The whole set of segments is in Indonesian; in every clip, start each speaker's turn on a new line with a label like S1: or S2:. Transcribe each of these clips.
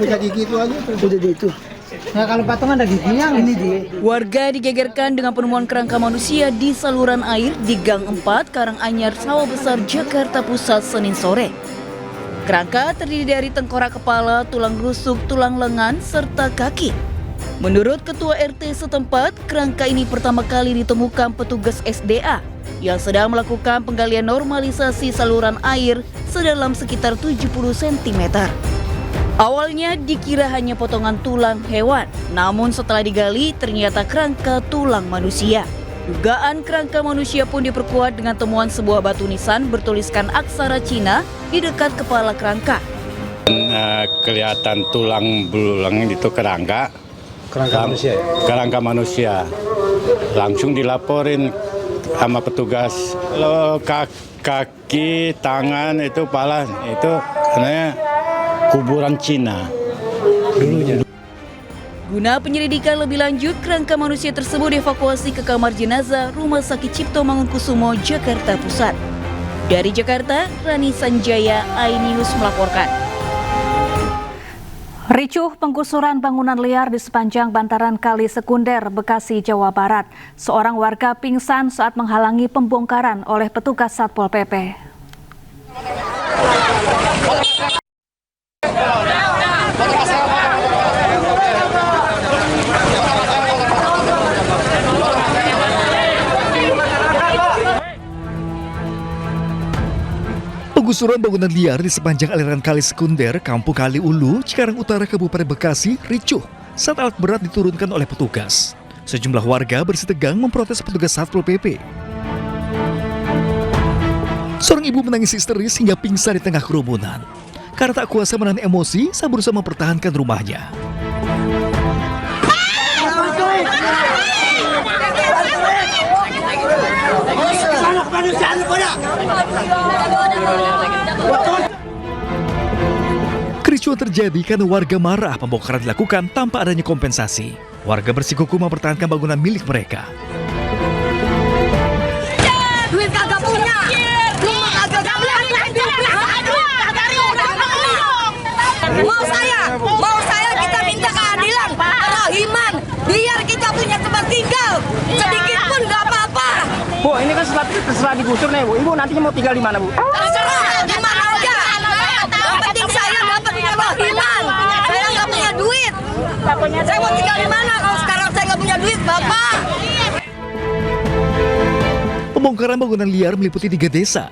S1: punya gigi itu aja.
S2: Udah di itu.
S1: Nah kalau patungan ada giginya ini dia.
S3: Warga digegerkan dengan penemuan kerangka manusia di saluran air di Gang 4, Karanganyar, Sawah Besar, Jakarta Pusat, Senin sore. Kerangka terdiri dari tengkorak kepala, tulang rusuk, tulang lengan, serta kaki. Menurut Ketua RT setempat, kerangka ini pertama kali ditemukan petugas SDA yang sedang melakukan penggalian normalisasi saluran air sedalam sekitar 70 cm. Awalnya dikira hanya potongan tulang hewan, namun setelah digali ternyata kerangka tulang manusia. Dugaan kerangka manusia pun diperkuat dengan temuan sebuah batu nisan bertuliskan aksara Cina di dekat kepala kerangka.
S4: Kelihatan tulang belulang itu kerangka
S1: Manusia.
S4: Kerangka manusia. Langsung dilaporin sama petugas. Kalau kaki, tangan itu kepala itu katanya kuburan Cina dulunya.
S3: Guna penyelidikan lebih lanjut, kerangka manusia tersebut dievakuasi ke kamar jenazah Rumah Sakit Cipto Mangunkusumo, Jakarta Pusat. Dari Jakarta, Rani Sanjaya, iNews melaporkan.
S5: Ricuh penggusuran bangunan liar di sepanjang bantaran Kali Sekunder, Bekasi, Jawa Barat. Seorang warga pingsan saat menghalangi pembongkaran oleh petugas Satpol PP.
S6: Penggusuran bangunan liar di sepanjang aliran Kali Sekunder, Kampung Kali Ulu, Cikarang Utara, Kabupaten Bekasi, ricuh saat alat berat diturunkan oleh petugas. Sejumlah warga bersitegang memprotes petugas Satpol PP. Seorang ibu menangis histeris hingga pingsan di tengah kerumunan. Karena tak kuasa menahan emosi saat berusaha mempertahankan rumahnya. Kericuan terjadi karena warga marah pembongkaran dilakukan tanpa adanya kompensasi. Warga bersikukuh mempertahankan bangunan milik mereka.
S7: Duit kagak punya. Mau saya kita minta keadilan, kerahiman, biar kita punya tempat tinggal. Sedikit pun nggak apa-apa.
S2: Bu, ini kan setelah digusur nih, Bu. Ibu nantinya mau tinggal di mana, Bu?
S7: Terserah, di mana aja. Yang penting saya dapat kerahiman. Saya nggak punya duit. Saya mau tinggal di mana kalau sekarang saya nggak punya duit, Bapak?
S6: Pembongkaran bangunan liar meliputi 3 desa,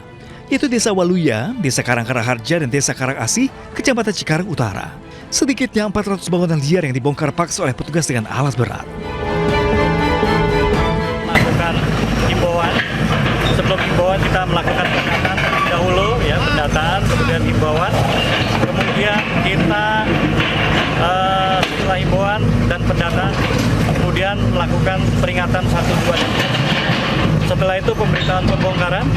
S6: yaitu Desa Waluya, Desa Karangkaraharja, dan Desa Karangasih, Kecamatan Cikarang Utara. Sedikitnya 400 bangunan liar yang dibongkar paksa oleh petugas dengan alat berat.
S8: Melakukan himbauan. Sebelum himbauan kita melakukan pendataan terlebih dahulu, ya, pendataan, kemudian himbauan. Kemudian kita setelah himbauan dan pendataan, kemudian melakukan peringatan 1, 2, 3. Setelah itu pemberitahuan pembongkaran,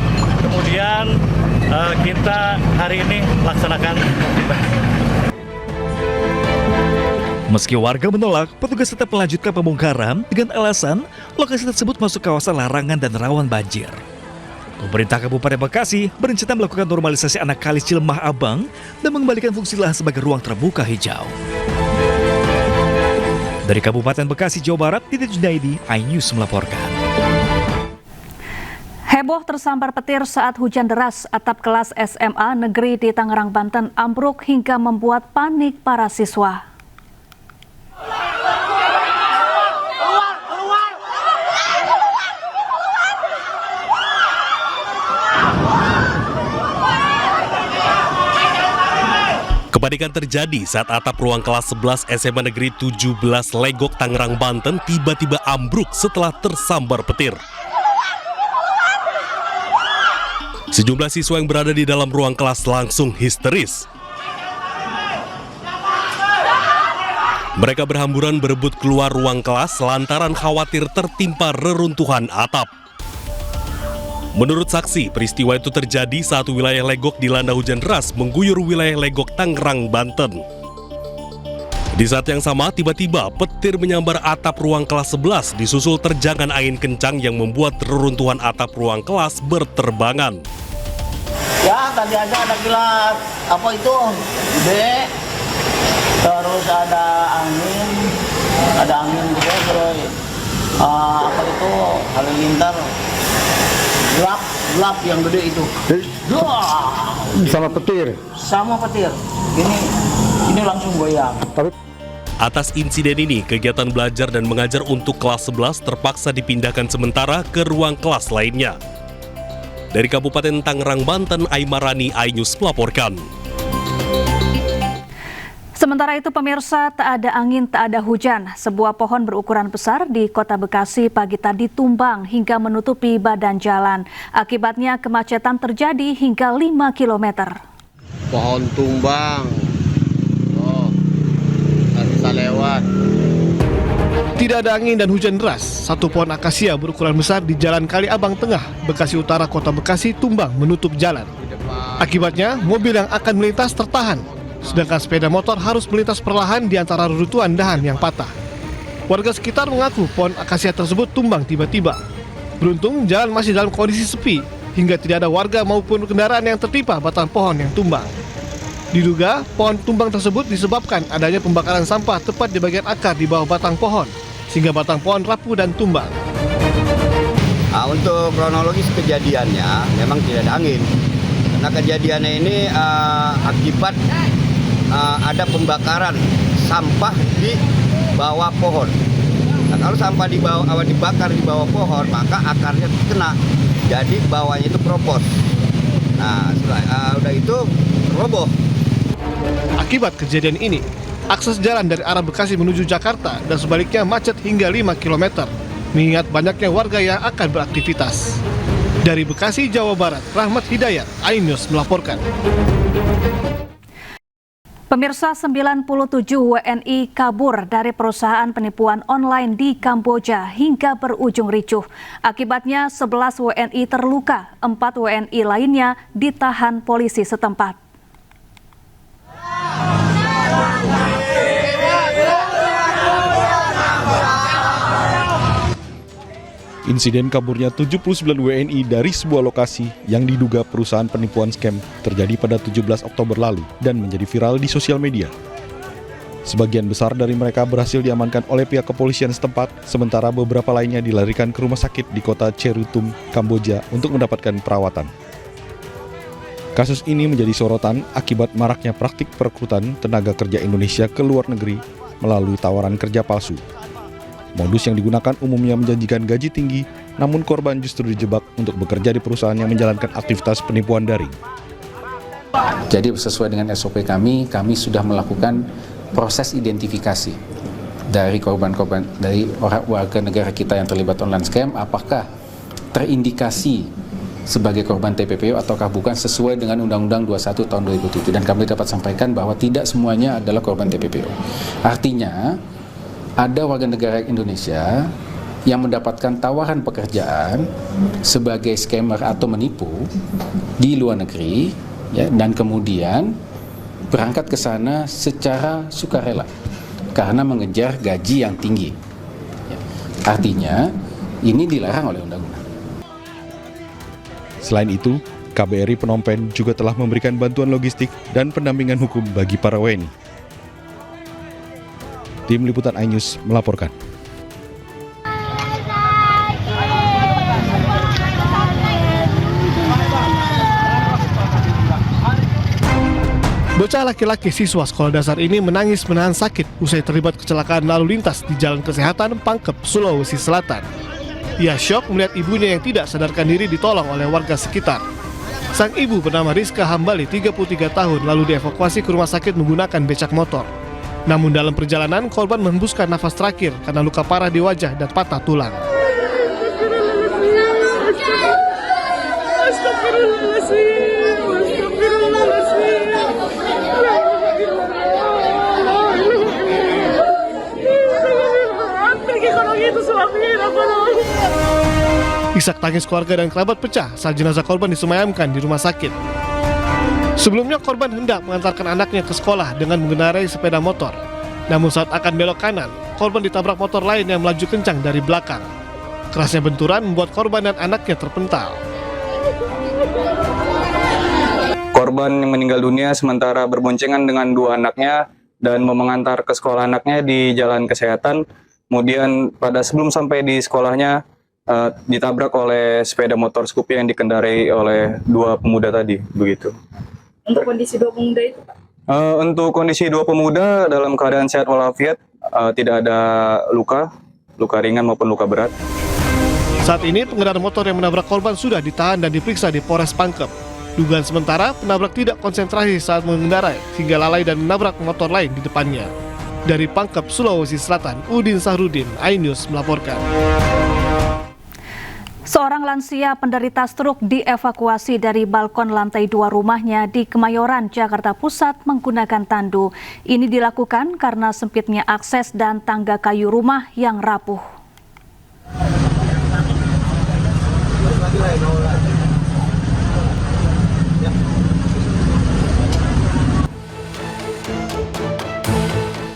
S8: kemudian kita hari ini laksanakan.
S6: Meski warga menolak, petugas tetap melanjutkan pembongkaran dengan alasan lokasi tersebut masuk kawasan larangan dan rawan banjir. Pemerintah Kabupaten Bekasi berencana melakukan normalisasi anak kali Cilemah Abang dan mengembalikan fungsi lahan sebagai ruang terbuka hijau. Dari Kabupaten Bekasi, Jawa Barat, Didi Junaidi, iNews melaporkan.
S5: Heboh tersambar petir saat hujan deras. Atap kelas SMA negeri di Tangerang, Banten ambruk hingga membuat panik para siswa.
S9: Kepanikan terjadi saat atap ruang kelas 11 SMA Negeri 17 Legok, Tangerang, Banten tiba-tiba ambruk setelah tersambar petir. Sejumlah siswa yang berada di dalam ruang kelas langsung histeris. Mereka berhamburan berebut keluar ruang kelas lantaran khawatir tertimpa reruntuhan atap. Menurut saksi, peristiwa itu terjadi saat wilayah Legok dilanda hujan deras mengguyur wilayah Legok, Tangerang, Banten. Di saat yang sama, tiba-tiba petir menyambar atap ruang kelas 11 disusul terjangan angin kencang yang membuat reruntuhan atap ruang kelas berterbangan.
S2: Ya, tadi aja ada kilat apa itu? Gede. Terus halilintar gelap yang gede itu.
S1: Sama petir.
S2: Sama petir. Ini langsung goyang.
S9: Atas insiden ini, kegiatan belajar dan mengajar untuk kelas 11 terpaksa dipindahkan sementara ke ruang kelas lainnya. Dari Kabupaten Tangerang, Banten, Aimarani, iNews melaporkan.
S5: Sementara itu pemirsa, tak ada angin, tak ada hujan. Sebuah pohon berukuran besar di Kota Bekasi pagi tadi tumbang hingga menutupi badan jalan. Akibatnya kemacetan terjadi hingga 5 km.
S10: Pohon tumbang. Nggak bisa lewat.
S11: Tidak ada angin dan hujan deras. Satu pohon akasia berukuran besar di Jalan Kali Abang Tengah, Bekasi Utara, Kota Bekasi tumbang menutup jalan. Akibatnya mobil yang akan melintas tertahan. Sedangkan sepeda motor harus melintas perlahan di antara reruntuhan dahan yang patah. Warga sekitar mengaku pohon akasia tersebut tumbang tiba-tiba. Beruntung jalan masih dalam kondisi sepi, hingga tidak ada warga maupun kendaraan yang tertimpa batang pohon yang tumbang. Diduga pohon tumbang tersebut disebabkan adanya pembakaran sampah tepat di bagian akar di bawah batang pohon, sehingga batang pohon rapuh dan tumbang.
S10: Untuk kronologis kejadiannya memang tidak ada angin. Karena kejadiannya ini akibat ada pembakaran sampah di bawah pohon. Nah, kalau sampah dibakar di bawah pohon, maka akarnya kena. Jadi bawahnya itu keropos. Nah, udah itu roboh.
S11: Akibat kejadian ini, akses jalan dari arah Bekasi menuju Jakarta dan sebaliknya macet hingga 5 km, mengingat banyaknya warga yang akan beraktivitas. Dari Bekasi, Jawa Barat, Rahmat Hidayat, iNews melaporkan.
S5: Pemirsa, 97 WNI kabur dari perusahaan penipuan online di Kamboja hingga berujung ricuh. Akibatnya 11 WNI terluka, 4 WNI lainnya ditahan polisi setempat.
S12: Insiden kaburnya 79 WNI dari sebuah lokasi yang diduga perusahaan penipuan scam terjadi pada 17 Oktober lalu dan menjadi viral di sosial media. Sebagian besar dari mereka berhasil diamankan oleh pihak kepolisian setempat, sementara beberapa lainnya dilarikan ke rumah sakit di kota Cherutum, Kamboja untuk mendapatkan perawatan. Kasus ini menjadi sorotan akibat maraknya praktik perekrutan tenaga kerja Indonesia ke luar negeri melalui tawaran kerja palsu. Modus yang digunakan umumnya menjanjikan gaji tinggi, namun korban justru dijebak untuk bekerja di perusahaan yang menjalankan aktivitas penipuan daring.
S13: Jadi sesuai dengan SOP kami sudah melakukan proses identifikasi dari korban-korban, dari warga negara kita yang terlibat online scam, apakah terindikasi sebagai korban TPPO ataukah bukan sesuai dengan Undang-Undang 21 tahun 2007. Dan kami dapat sampaikan bahwa tidak semuanya adalah korban TPPO. Artinya, ada warga negara Indonesia yang mendapatkan tawaran pekerjaan sebagai scammer atau menipu di luar negeri, ya, dan kemudian berangkat ke sana secara sukarela karena mengejar gaji yang tinggi. Ya. Artinya, ini dilarang oleh undang-undang.
S12: Selain itu, KBRI Phnom Penh juga telah memberikan bantuan logistik dan pendampingan hukum bagi para WNI. Tim Liputan iNews melaporkan.
S11: Bocah laki-laki siswa sekolah dasar ini menangis menahan sakit usai terlibat kecelakaan lalu lintas di Jalan Kesehatan Pangkep, Sulawesi Selatan. Ia syok melihat ibunya yang tidak sadarkan diri ditolong oleh warga sekitar. Sang ibu bernama Rizka Hambali, 33 tahun, lalu dievakuasi ke rumah sakit menggunakan becak motor. Namun dalam perjalanan, korban menghembuskan nafas terakhir karena luka parah di wajah dan patah tulang. Isak tangis keluarga dan kerabat pecah saat jenazah korban disemayamkan di rumah sakit. Sebelumnya korban hendak mengantarkan anaknya ke sekolah dengan mengendarai sepeda motor. Namun saat akan belok kanan, korban ditabrak motor lain yang melaju kencang dari belakang. Kerasnya benturan membuat korban dan anaknya terpental.
S14: Korban yang meninggal dunia sementara berboncengan dengan dua anaknya dan mau mengantar ke sekolah anaknya di Jalan Kesehatan. Kemudian sebelum sampai di sekolahnya, ditabrak oleh sepeda motor Scoopy yang dikendarai oleh dua pemuda tadi, begitu.
S15: Untuk kondisi dua pemuda itu, Pak?
S14: Untuk kondisi dua pemuda dalam keadaan sehat walafiat, tidak ada luka ringan maupun luka berat.
S11: Saat ini pengendara motor yang menabrak korban sudah ditahan dan diperiksa di Polres Pangkep. Dugaan sementara penabrak tidak konsentrasi saat mengendarai hingga lalai dan menabrak motor lain di depannya. Dari Pangkep, Sulawesi Selatan, Udin Sahrudin, iNews melaporkan.
S5: Seorang lansia penderita stroke dievakuasi dari balkon lantai 2 rumahnya di Kemayoran, Jakarta Pusat menggunakan tandu. Ini dilakukan karena sempitnya akses dan tangga kayu rumah yang rapuh.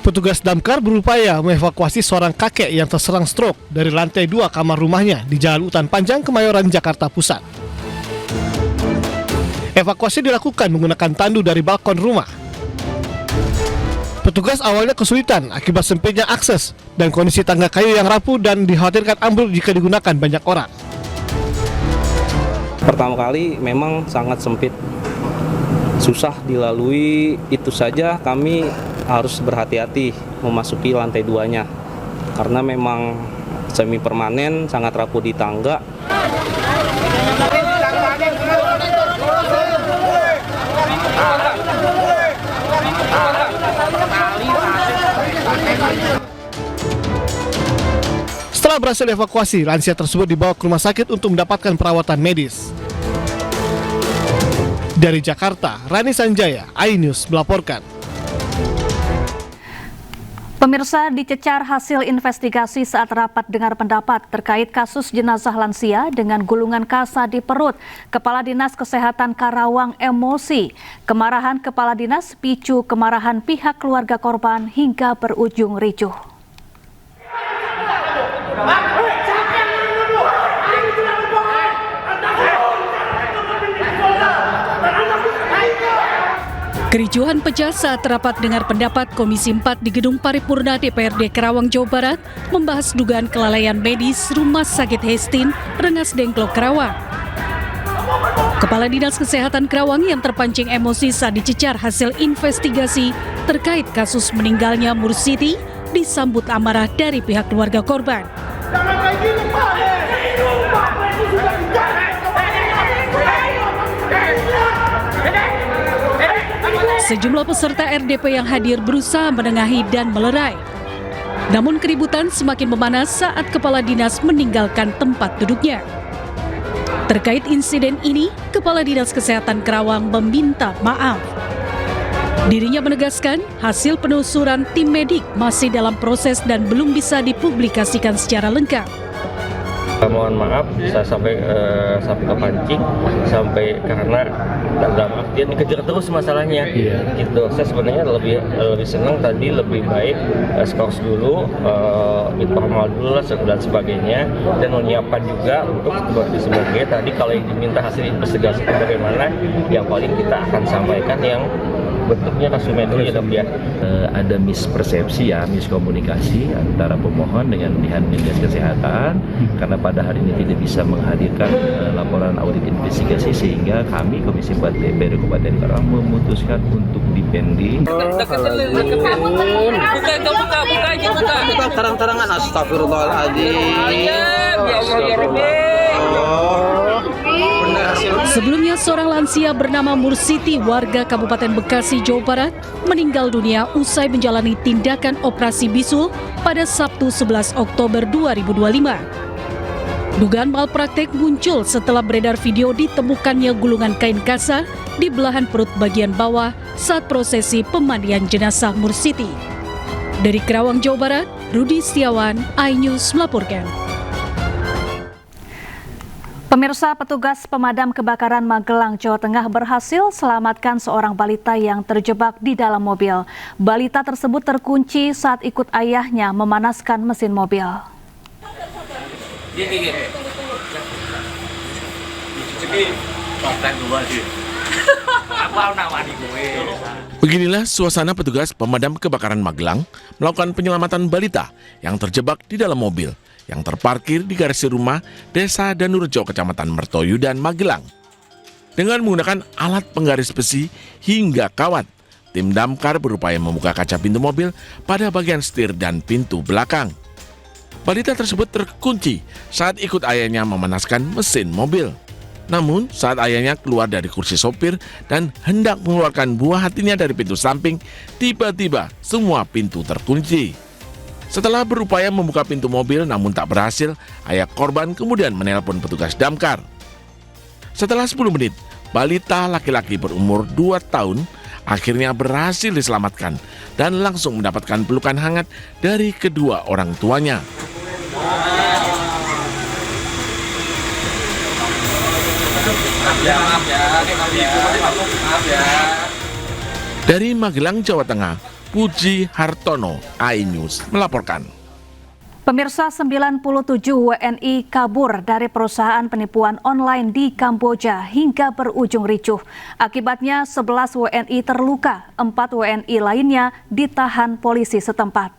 S11: Petugas damkar berupaya mengevakuasi seorang kakek yang terserang stroke dari lantai 2 kamar rumahnya di Jalan Utan Panjang, Kemayoran, Jakarta Pusat. Evakuasi dilakukan menggunakan tandu dari balkon rumah. Petugas awalnya kesulitan akibat sempitnya akses dan kondisi tangga kayu yang rapuh dan dikhawatirkan ambruk jika digunakan banyak orang.
S16: Pertama kali memang sangat sempit, susah dilalui, itu saja kami harus berhati-hati memasuki lantai 2-nya karena memang semi permanen, sangat rapuh di tangga.
S11: Setelah berhasil evakuasi, lansia tersebut dibawa ke rumah sakit untuk mendapatkan perawatan medis. Dari Jakarta, Rani Sanjaya, iNews melaporkan.
S5: Pemirsa, dicecar hasil investigasi saat rapat dengar pendapat terkait kasus jenazah lansia dengan gulungan kasa di perut. Kepala Dinas Kesehatan Karawang emosi. Kemarahan Kepala Dinas picu kemarahan pihak keluarga korban hingga berujung ricuh.
S17: Kericuhan pecah saat rapat dengar pendapat Komisi 4 di Gedung Paripurna DPRD Karawang, Jawa Barat membahas dugaan kelalaian medis Rumah Sakit Hestin, Rengas Dengklok, Karawang. Kepala Dinas Kesehatan Karawang yang terpancing emosi saat dicecar hasil investigasi terkait kasus meninggalnya Mursiti disambut amarah dari pihak keluarga korban. Sejumlah peserta RDP yang hadir berusaha menengahi dan melerai. Namun keributan semakin memanas saat Kepala Dinas meninggalkan tempat duduknya. Terkait insiden ini, Kepala Dinas Kesehatan Karawang meminta maaf. Dirinya menegaskan hasil penelusuran tim medik masih dalam proses dan belum bisa dipublikasikan secara lengkap.
S18: Mohon maaf, saya sampai kepancing, sampai karena dalam artian dikejar terus masalahnya. Gitu. Saya sebenarnya lebih senang tadi, lebih baik skors dulu, informal dulu lah dan sebagainya, dan menyiapkan juga untuk sebagai tadi kalau yang diminta hasil investigasi bagaimana, yang paling kita akan sampaikan yang bentuknya resume dulu ya dok ya.
S19: Ada mispersepsi ya, miskomunikasi antara pemohon dengan Dinas Kesehatan karena pada hari ini tidak bisa menghadirkan laporan audit investigasi sehingga kami Komisi 4 DPRD Kabupaten Karawang memutuskan untuk dipending.
S18: Buka terang-terangan, astagfirullahaladzim.
S17: Sebelumnya seorang lansia bernama Mursiti warga Kabupaten Bekasi, Jawa Barat meninggal dunia usai menjalani tindakan operasi bisul pada Sabtu 11 Oktober 2025. Dugaan malpraktek muncul setelah beredar video ditemukannya gulungan kain kasa di belahan perut bagian bawah saat prosesi pemandian jenazah Mursiti. Dari Karawang, Jawa Barat, Rudi Setiawan, iNews melaporkan.
S5: Pemirsa, petugas pemadam kebakaran Magelang, Jawa Tengah berhasil selamatkan seorang balita yang terjebak di dalam mobil. Balita tersebut terkunci saat ikut ayahnya memanaskan mesin mobil.
S20: Beginilah suasana petugas pemadam kebakaran Magelang melakukan penyelamatan balita yang terjebak di dalam mobil yang terparkir di garasi rumah Desa Danurjo, Kecamatan Mertoyudan, Magelang. Dengan menggunakan alat penggaris besi hingga kawat, tim damkar berupaya membuka kaca pintu mobil pada bagian setir dan pintu belakang. Balita tersebut terkunci saat ikut ayahnya memanaskan mesin mobil. Namun saat ayahnya keluar dari kursi sopir dan hendak mengeluarkan buah hatinya dari pintu samping, tiba-tiba semua pintu terkunci. Setelah berupaya membuka pintu mobil namun tak berhasil, ayah korban kemudian menelpon petugas damkar. Setelah 10 menit, balita laki-laki berumur 2 tahun akhirnya berhasil diselamatkan dan langsung mendapatkan pelukan hangat dari kedua orang tuanya. Dari Magelang, Jawa Tengah, Puji Hartono, iNews melaporkan.
S5: Pemirsa, 97 WNI kabur dari perusahaan penipuan online di Kamboja hingga berujung ricuh. Akibatnya 11 WNI terluka, 4 WNI lainnya ditahan polisi setempat.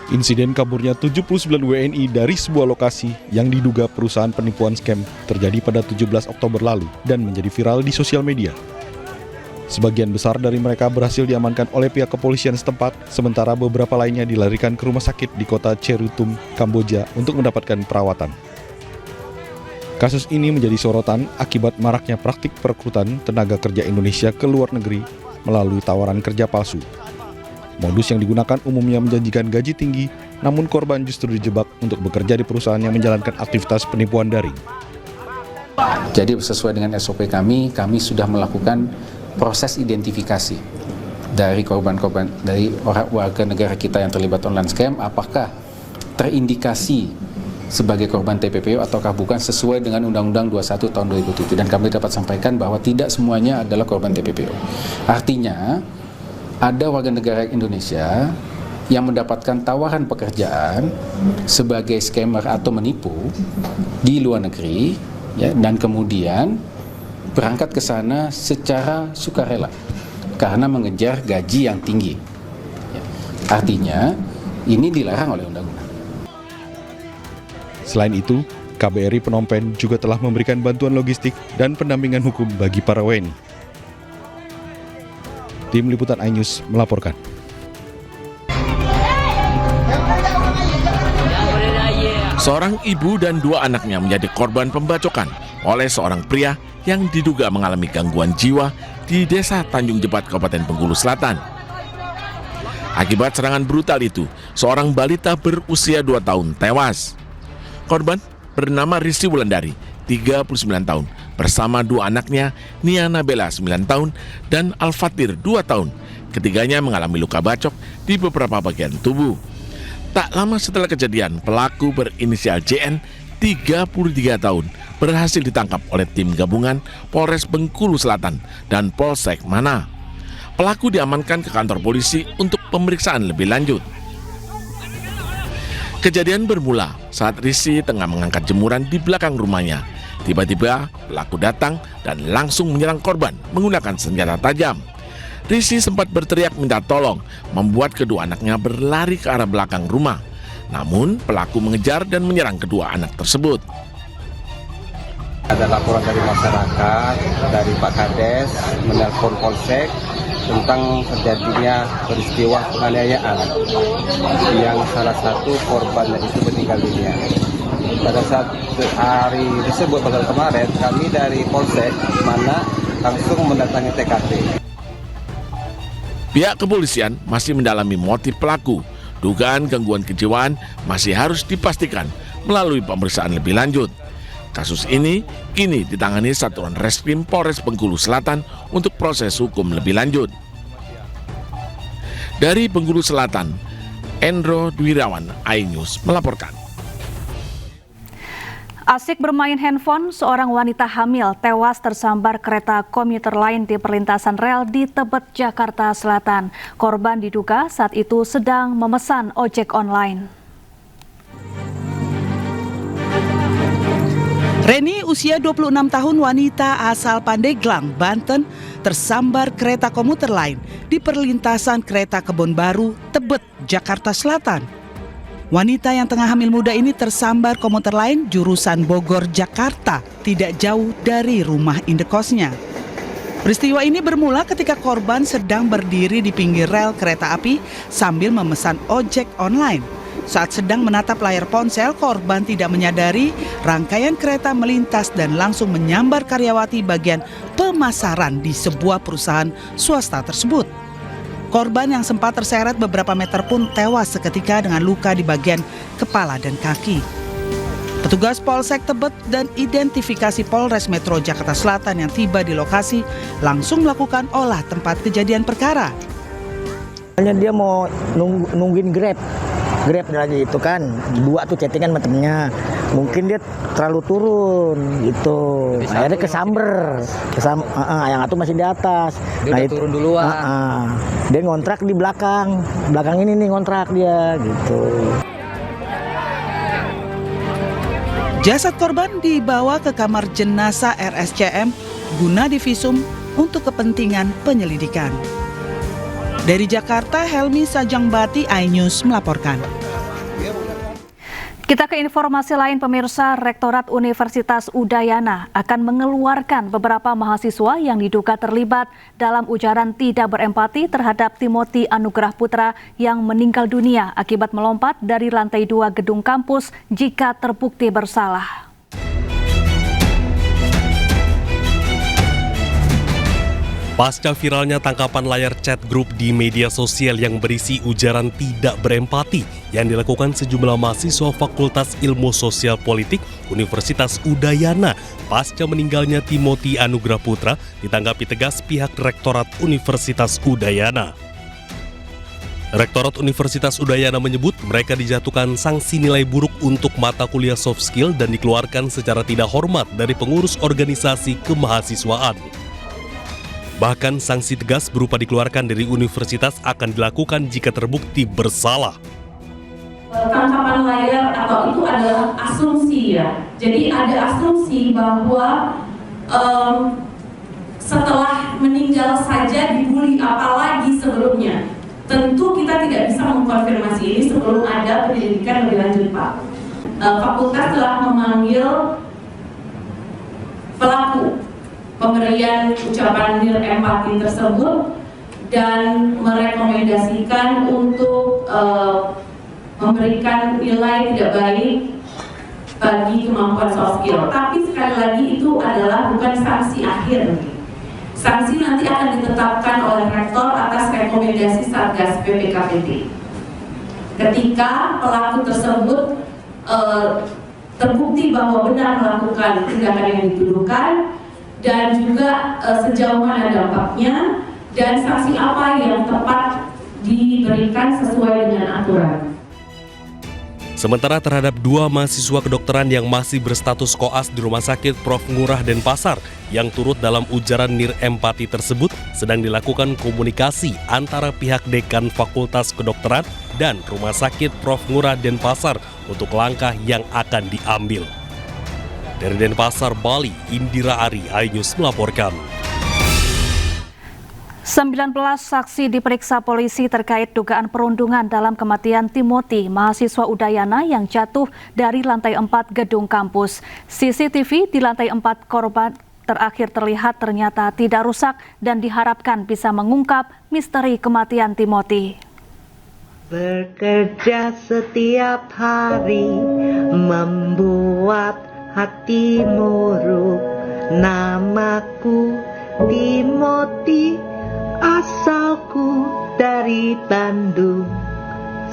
S12: Insiden kaburnya 79 WNI dari sebuah lokasi yang diduga perusahaan penipuan scam terjadi pada 17 Oktober lalu dan menjadi viral di sosial media. Sebagian besar dari mereka berhasil diamankan oleh pihak kepolisian setempat, sementara beberapa lainnya dilarikan ke rumah sakit di kota Cherutum, Kamboja untuk mendapatkan perawatan. Kasus ini menjadi sorotan akibat maraknya praktik perekrutan tenaga kerja Indonesia ke luar negeri melalui tawaran kerja palsu. Modus yang digunakan umumnya menjanjikan gaji tinggi, namun korban justru dijebak untuk bekerja di perusahaan yang menjalankan aktivitas penipuan daring.
S13: Jadi sesuai dengan SOP kami sudah melakukan proses identifikasi dari korban-korban, dari warga negara kita yang terlibat online scam, apakah terindikasi sebagai korban TPPO ataukah bukan sesuai dengan Undang-Undang 21 tahun 2007. Dan kami dapat sampaikan bahwa tidak semuanya adalah korban TPPO. Artinya, ada warga negara Indonesia yang mendapatkan tawaran pekerjaan sebagai scammer atau menipu di luar negeri, ya, dan kemudian berangkat ke sana secara sukarela karena mengejar gaji yang tinggi. Ya. Artinya ini dilarang oleh undang-undang.
S12: Selain itu, KBRI Phnom Penh juga telah memberikan bantuan logistik dan pendampingan hukum bagi para WNI. Tim Liputan iNews melaporkan.
S20: Seorang ibu dan 2 anaknya menjadi korban pembacokan oleh seorang pria yang diduga mengalami gangguan jiwa di Desa Tanjung Jebat, Kabupaten Bengkulu Selatan. Akibat serangan brutal itu, seorang balita berusia 2 tahun tewas. Korban bernama Rizky Wulandari, 39 tahun, bersama 2 anaknya, Nia Nabela 9 tahun dan Al-Fatir 2 tahun. Ketiganya mengalami luka bacok di beberapa bagian tubuh. Tak lama setelah kejadian, pelaku berinisial JN, 33 tahun, berhasil ditangkap oleh tim gabungan Polres Bengkulu Selatan dan Polsek Mana. Pelaku diamankan ke kantor polisi untuk pemeriksaan lebih lanjut. Kejadian bermula saat Rizky tengah mengangkat jemuran di belakang rumahnya. Tiba-tiba pelaku datang dan langsung menyerang korban menggunakan senjata tajam. Rizky sempat berteriak minta tolong, membuat kedua anaknya berlari ke arah belakang rumah. Namun pelaku mengejar dan menyerang kedua anak tersebut.
S21: Ada laporan dari masyarakat, dari Pak Kades, menelpon Polsek tentang terjadinya peristiwa penganiayaan yang salah satu korbannya itu meninggal dunia. Pada saat hari tersebut pada kemarin, kami dari Polsek Mana langsung mendatangi TKP.
S20: Pihak kepolisian masih mendalami motif pelaku. Dugaan gangguan kejiwaan masih harus dipastikan melalui pemeriksaan lebih lanjut. Kasus ini kini ditangani Satuan Reskrim Polres Bengkulu Selatan untuk proses hukum lebih lanjut. Dari Bengkulu Selatan, Endro Dwirawan, iNews melaporkan.
S5: Asik bermain handphone, seorang wanita hamil tewas tersambar kereta komuter lain di perlintasan rel di Tebet, Jakarta Selatan. Korban diduga saat itu sedang memesan ojek online.
S4: Reni, usia 26 tahun, wanita asal Pandeglang, Banten, tersambar kereta komuter lain di perlintasan kereta Kebon Baru, Tebet, Jakarta Selatan. Wanita yang tengah hamil muda ini tersambar komuter lain jurusan Bogor, Jakarta, tidak jauh dari rumah indekosnya. Peristiwa ini bermula ketika korban sedang berdiri di pinggir rel kereta api sambil memesan ojek online. Saat sedang menatap layar ponsel, korban tidak menyadari rangkaian kereta melintas dan langsung menyambar karyawati bagian pemasaran di sebuah perusahaan swasta tersebut. Korban yang sempat terseret beberapa meter pun tewas seketika dengan luka di bagian kepala dan kaki. Petugas Polsek Tebet dan identifikasi Polres Metro Jakarta Selatan yang tiba di lokasi langsung melakukan olah tempat kejadian perkara.
S2: Dia mau nungguin Grab lagi itu kan, dua tuh chattingan sama temennya, mungkin dia terlalu turun gitu, akhirnya kesamber, yang satu masih di atas, dia udah turun duluan, dia ngontrak di belakang ini nih ngontrak dia gitu.
S4: Jasad korban dibawa ke kamar jenazah RSCM guna divisum untuk kepentingan penyelidikan. Dari Jakarta, Helmi Sajangbati, iNews melaporkan.
S5: Kita ke informasi lain, pemirsa. Rektorat Universitas Udayana akan mengeluarkan beberapa mahasiswa yang diduga terlibat dalam ujaran tidak berempati terhadap Timothy Anugrah Putra yang meninggal dunia akibat melompat dari lantai 2 gedung kampus jika terbukti bersalah.
S9: Pasca viralnya tangkapan layar chat grup di media sosial yang berisi ujaran tidak berempati yang dilakukan sejumlah mahasiswa Fakultas Ilmu Sosial Politik Universitas Udayana pasca meninggalnya Timothy Anugrah Putra, ditanggapi tegas pihak Rektorat Universitas Udayana. Rektorat Universitas Udayana menyebut mereka dijatuhkan sanksi nilai buruk untuk mata kuliah soft skill dan dikeluarkan secara tidak hormat dari pengurus organisasi kemahasiswaan. Bahkan sanksi tegas berupa dikeluarkan dari universitas akan dilakukan jika terbukti bersalah.
S15: Tangkapan layar atau itu adalah asumsi ya. Jadi ada asumsi bahwa setelah meninggal saja dibully, apalagi sebelumnya. Tentu kita tidak bisa mengkonfirmasi ini sebelum ada penyelidikan lebih lanjut, Pak. Fakultas telah memanggil pelaku pemberian ucapan nirempati tersebut dan merekomendasikan untuk memberikan nilai tidak baik bagi kemampuan soft skill. Tapi sekali lagi itu adalah bukan sanksi akhir. Sanksi nanti akan ditetapkan oleh rektor atas rekomendasi Satgas PPKPT. Ketika pelaku tersebut terbukti bahwa benar melakukan tindakan yang dituduhkan, dan juga sejauh mana dampaknya dan sanksi apa yang tepat diberikan sesuai dengan aturan.
S9: Sementara terhadap 2 mahasiswa kedokteran yang masih berstatus koas di Rumah Sakit Prof. Ngurah Denpasar yang turut dalam ujaran nirempati tersebut sedang dilakukan komunikasi antara pihak dekan Fakultas Kedokteran dan Rumah Sakit Prof. Ngurah Denpasar untuk langkah yang akan diambil. Dari Denpasar, Bali, Indira Ari, iNews melaporkan.
S5: 19 saksi diperiksa polisi terkait dugaan perundungan dalam kematian Timothy, mahasiswa Udayana yang jatuh dari lantai 4 gedung kampus. CCTV di lantai 4 korban terakhir terlihat ternyata tidak rusak dan diharapkan bisa mengungkap misteri kematian Timothy.
S22: Bekerja setiap hari membuat hati muruk, namaku Timothy, asalku dari Bandung.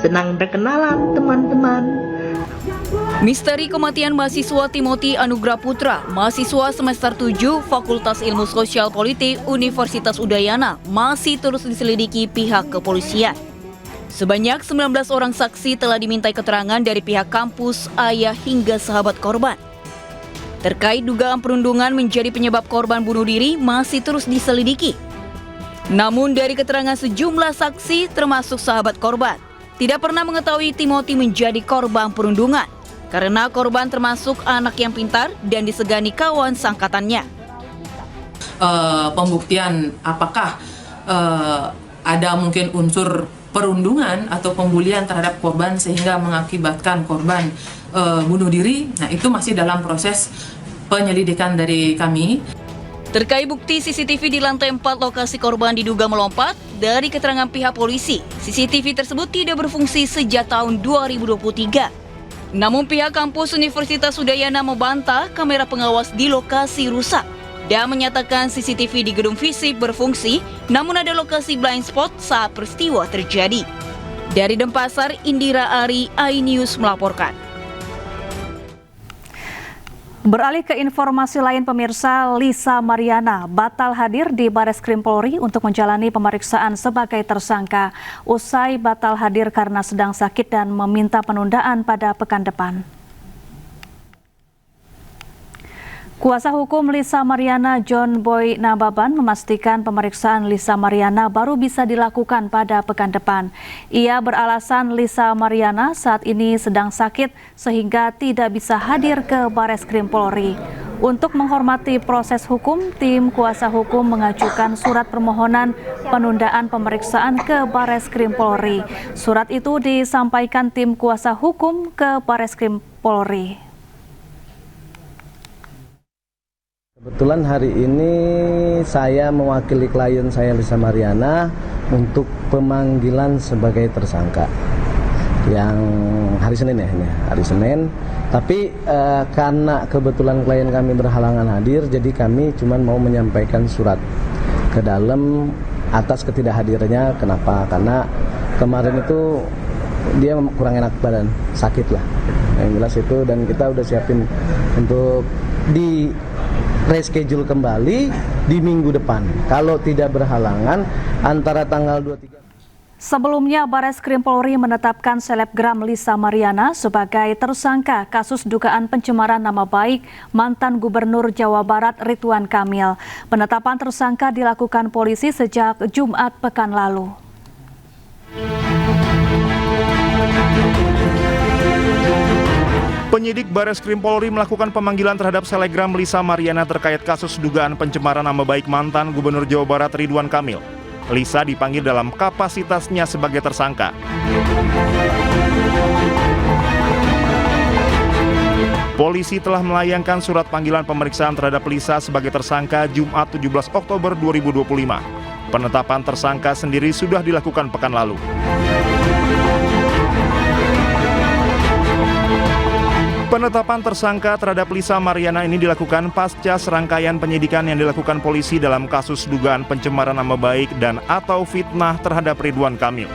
S22: Senang berkenalan teman-teman.
S3: Misteri kematian mahasiswa Timothy Anugrah Putra, mahasiswa semester 7 Fakultas Ilmu Sosial Politik Universitas Udayana masih terus diselidiki pihak kepolisian. Sebanyak 19 orang saksi telah dimintai keterangan dari pihak kampus, ayah hingga sahabat korban. Terkait dugaan perundungan menjadi penyebab korban bunuh diri masih terus diselidiki. Namun dari keterangan sejumlah saksi termasuk sahabat korban, tidak pernah mengetahui Timothy menjadi korban perundungan. karena korban termasuk anak yang pintar dan disegani kawan sangkatannya.
S7: Pembuktian apakah ada mungkin unsur perundungan atau pembulian terhadap korban sehingga mengakibatkan korban bunuh diri, nah itu masih dalam proses penyelidikan dari kami.
S3: Terkait bukti CCTV di lantai 4 lokasi korban diduga melompat, dari keterangan pihak polisi, CCTV tersebut tidak berfungsi sejak tahun 2023. Namun pihak kampus Universitas Udayana membantah kamera pengawas di lokasi rusak dan menyatakan CCTV di gedung fisik berfungsi, namun ada lokasi blind spot saat peristiwa terjadi. Dari Denpasar, Indira Ari, iNews melaporkan.
S5: Beralih ke informasi lain pemirsa, Lisa Mariana batal hadir di Bareskrim Polri untuk menjalani pemeriksaan sebagai tersangka. Usai batal hadir karena sedang sakit dan meminta penundaan pada pekan depan. Kuasa hukum Lisa Mariana, John Boy Nababan, memastikan pemeriksaan Lisa Mariana baru bisa dilakukan pada pekan depan. Ia beralasan Lisa Mariana saat ini sedang sakit sehingga tidak bisa hadir ke Bareskrim Polri. Untuk menghormati proses hukum, tim kuasa hukum mengajukan surat permohonan penundaan pemeriksaan ke Bareskrim Polri. Surat itu disampaikan tim kuasa hukum ke Bareskrim Polri.
S8: Kebetulan hari ini saya mewakili klien saya Lisa Mariana untuk pemanggilan sebagai tersangka yang hari Senin ya, ini hari Senin. Tapi karena kebetulan klien kami berhalangan hadir, jadi kami cuma mau menyampaikan surat ke dalam atas ketidakhadirannya. Kenapa? Karena kemarin itu dia kurang enak badan, sakit lah. Yang jelas itu, dan kita udah siapin untuk di reschedule kembali di minggu depan. Kalau tidak berhalangan antara tanggal 23.
S5: Sebelumnya, Bareskrim Polri menetapkan selebgram Lisa Mariana sebagai tersangka kasus dugaan pencemaran nama baik mantan Gubernur Jawa Barat Ridwan Kamil. Penetapan tersangka dilakukan polisi sejak Jumat pekan lalu.
S23: Penyidik Bareskrim Polri melakukan pemanggilan terhadap selebgram Lisa Mariana terkait kasus dugaan pencemaran nama baik mantan Gubernur Jawa Barat Ridwan Kamil. Lisa dipanggil dalam kapasitasnya sebagai tersangka. Polisi telah melayangkan surat panggilan pemeriksaan terhadap Lisa sebagai tersangka Jumat 17 Oktober 2025. Penetapan tersangka sendiri sudah dilakukan pekan lalu. Penetapan tersangka terhadap Lisa Mariana ini dilakukan pasca serangkaian penyidikan yang dilakukan polisi dalam kasus dugaan pencemaran nama baik dan atau fitnah terhadap Ridwan Kamil.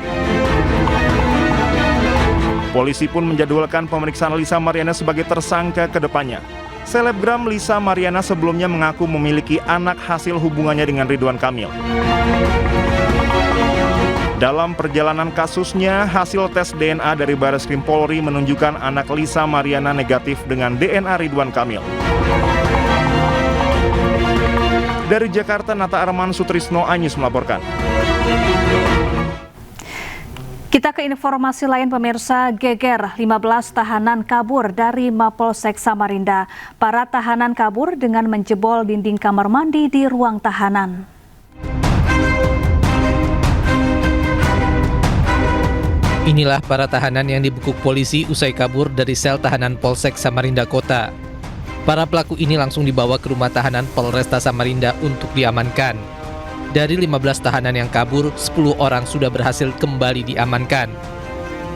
S23: Polisi pun menjadwalkan pemeriksaan Lisa Mariana sebagai tersangka ke depannya. Selebgram Lisa Mariana sebelumnya mengaku memiliki anak hasil hubungannya dengan Ridwan Kamil. Dalam perjalanan kasusnya, hasil tes DNA dari Bareskrim Polri menunjukkan anak Lisa Mariana negatif dengan DNA Ridwan Kamil. Dari Jakarta, Nata Arman Sutrisno, iNews melaporkan.
S5: Kita ke informasi lain pemirsa, geger 15 tahanan kabur dari Mapolsek Samarinda. Para tahanan kabur dengan menjebol dinding kamar mandi di ruang tahanan.
S24: Inilah para tahanan yang dibekuk polisi usai kabur dari sel tahanan Polsek Samarinda Kota. Para pelaku ini langsung dibawa ke rumah tahanan Polresta Samarinda untuk diamankan. Dari 15 tahanan yang kabur, 10 orang sudah berhasil kembali diamankan.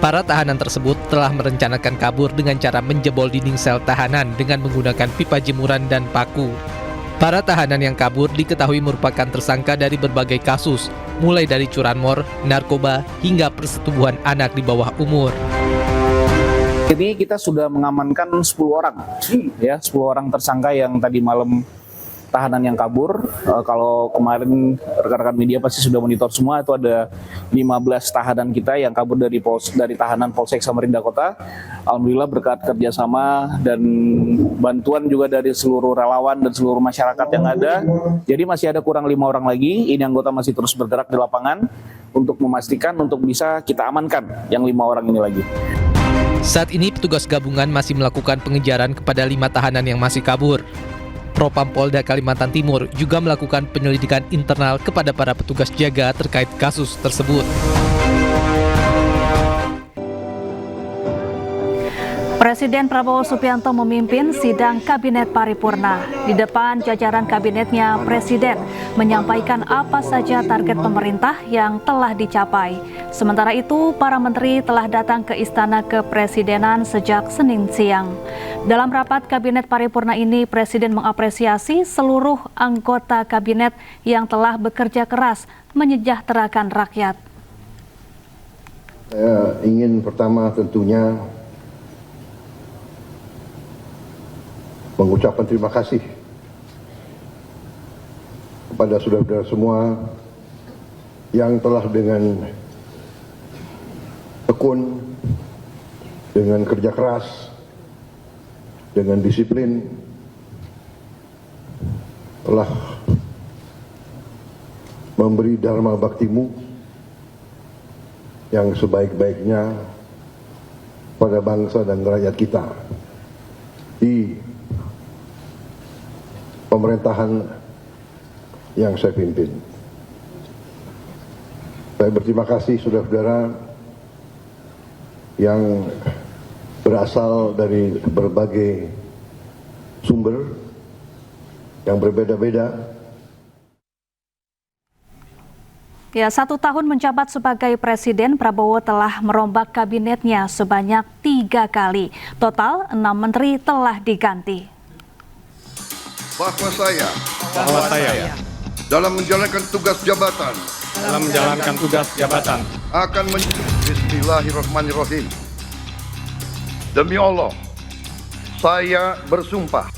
S24: Para tahanan tersebut telah merencanakan kabur dengan cara menjebol dinding sel tahanan dengan menggunakan pipa jemuran dan paku. Para tahanan yang kabur diketahui merupakan tersangka dari berbagai kasus, mulai dari curanmor, narkoba, hingga persetubuhan anak di bawah umur.
S25: Ini kita sudah mengamankan 10 orang, ya 10 orang tersangka yang tadi malam tahanan yang kabur. Kalau kemarin rekan-rekan media pasti sudah monitor semua, itu ada 15 tahanan kita yang kabur dari tahanan Polsek Samarinda Kota. Alhamdulillah berkat kerjasama dan bantuan juga dari seluruh relawan dan seluruh masyarakat yang ada. Jadi masih ada kurang 5 orang lagi. Ini anggota masih terus bergerak di lapangan untuk memastikan untuk bisa kita amankan yang 5 orang ini lagi.
S24: Saat ini petugas gabungan masih melakukan pengejaran kepada 5 tahanan yang masih kabur. Propam Polda Kalimantan Timur juga melakukan penyelidikan internal kepada para petugas jaga terkait kasus tersebut.
S5: Presiden Prabowo Subianto memimpin sidang Kabinet Paripurna. Di depan jajaran kabinetnya, Presiden menyampaikan apa saja target pemerintah yang telah dicapai. Sementara itu, para menteri telah datang ke Istana Kepresidenan sejak Senin siang. Dalam rapat Kabinet Paripurna ini, Presiden mengapresiasi seluruh anggota kabinet yang telah bekerja keras menyejahterakan rakyat.
S1: Saya ingin pertama tentunya mengucapkan terima kasih kepada saudara-saudara semua yang telah dengan tekun, dengan kerja keras, dengan disiplin telah memberi dharma baktimu yang sebaik-baiknya pada bangsa dan rakyat kita di pemerintahan yang saya pimpin. Saya berterima kasih saudara-saudara yang berasal dari berbagai sumber yang berbeda-beda.
S5: Ya, 1 tahun menjabat sebagai presiden, Prabowo telah merombak kabinetnya sebanyak 3 kali. Total 6 menteri telah diganti.
S6: Bahwa saya dalam menjalankan tugas jabatan akan Bismillahirrahmanirrahim. Demi Allah, saya bersumpah.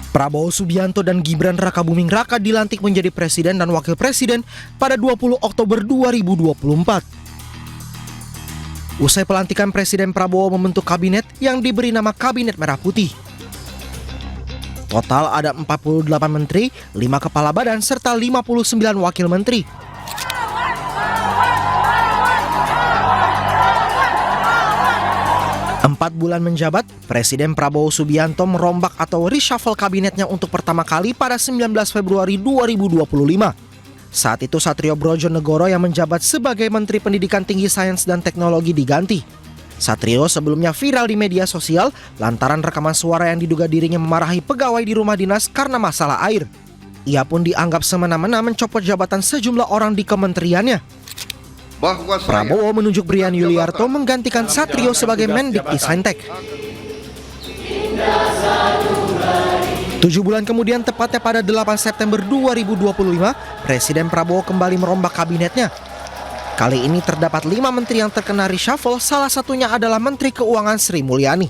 S10: Prabowo Subianto dan Gibran Rakabuming Raka dilantik menjadi presiden dan wakil presiden pada 20 Oktober 2024. Usai pelantikan, Presiden Prabowo membentuk kabinet yang diberi nama Kabinet Merah Putih. Total ada 48 menteri, 5 kepala badan, serta 59 wakil menteri. Empat bulan menjabat, Presiden Prabowo Subianto merombak atau reshuffle kabinetnya untuk pertama kali pada 19 Februari 2025. Saat itu Satrio Brojonegoro yang menjabat sebagai Menteri Pendidikan Tinggi, Sains dan Teknologi diganti. Satrio sebelumnya viral di media sosial lantaran rekaman suara yang diduga dirinya memarahi pegawai di rumah dinas karena masalah air. Ia pun dianggap semena-mena mencopot jabatan sejumlah orang di kementeriannya. Prabowo menunjuk Brian Yuliarto menggantikan Satrio sebagai Mendikbudristek. 7 bulan kemudian, tepatnya pada 8 September 2025, Presiden Prabowo kembali merombak kabinetnya. Kali ini terdapat 5 menteri yang terkena reshuffle, salah satunya adalah Menteri Keuangan Sri Mulyani.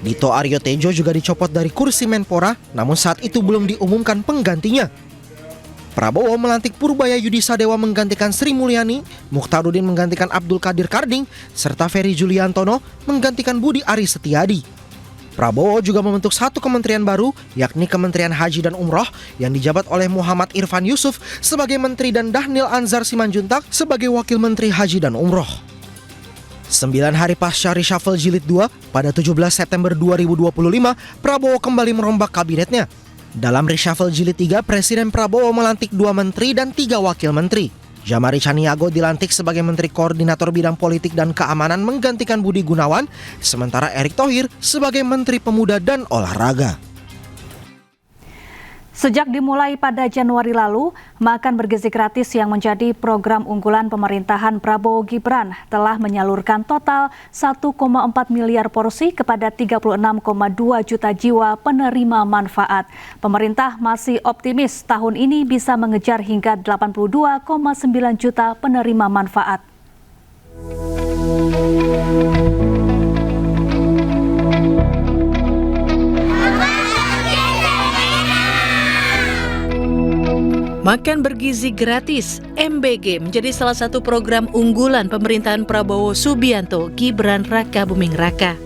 S10: Dito Aryo Tejo juga dicopot dari kursi Menpora, namun saat itu belum diumumkan penggantinya. Prabowo melantik Purbaya Yudisadewa menggantikan Sri Mulyani, Mukhtarudin menggantikan Abdul Qadir Karding, serta Ferry Juliantono menggantikan Budi Aris Setiadi. Prabowo juga membentuk 1 kementerian baru, yakni Kementerian Haji dan Umroh yang dijabat oleh Muhammad Irfan Yusuf sebagai menteri dan Dhanil Anzar Simanjuntak sebagai wakil menteri Haji dan Umroh. 9 hari pasca reshuffle jilid 2, pada 17 September 2025, Prabowo kembali merombak kabinetnya. Dalam reshuffle jilid 3, Presiden Prabowo melantik 2 menteri dan 3 wakil menteri. Jamari Caniago dilantik sebagai Menteri Koordinator Bidang Politik dan Keamanan menggantikan Budi Gunawan, sementara Erick Thohir sebagai Menteri Pemuda dan Olahraga.
S5: Sejak dimulai pada Januari lalu, makan bergizi gratis yang menjadi program unggulan pemerintahan Prabowo Gibran telah menyalurkan total 1,4 miliar porsi kepada 36,2 juta jiwa penerima manfaat. Pemerintah masih optimis tahun ini bisa mengejar hingga 82,9 juta penerima manfaat.
S3: Makan bergizi gratis, MBG, menjadi salah satu program unggulan pemerintahan Prabowo Subianto Gibran Rakabuming Raka.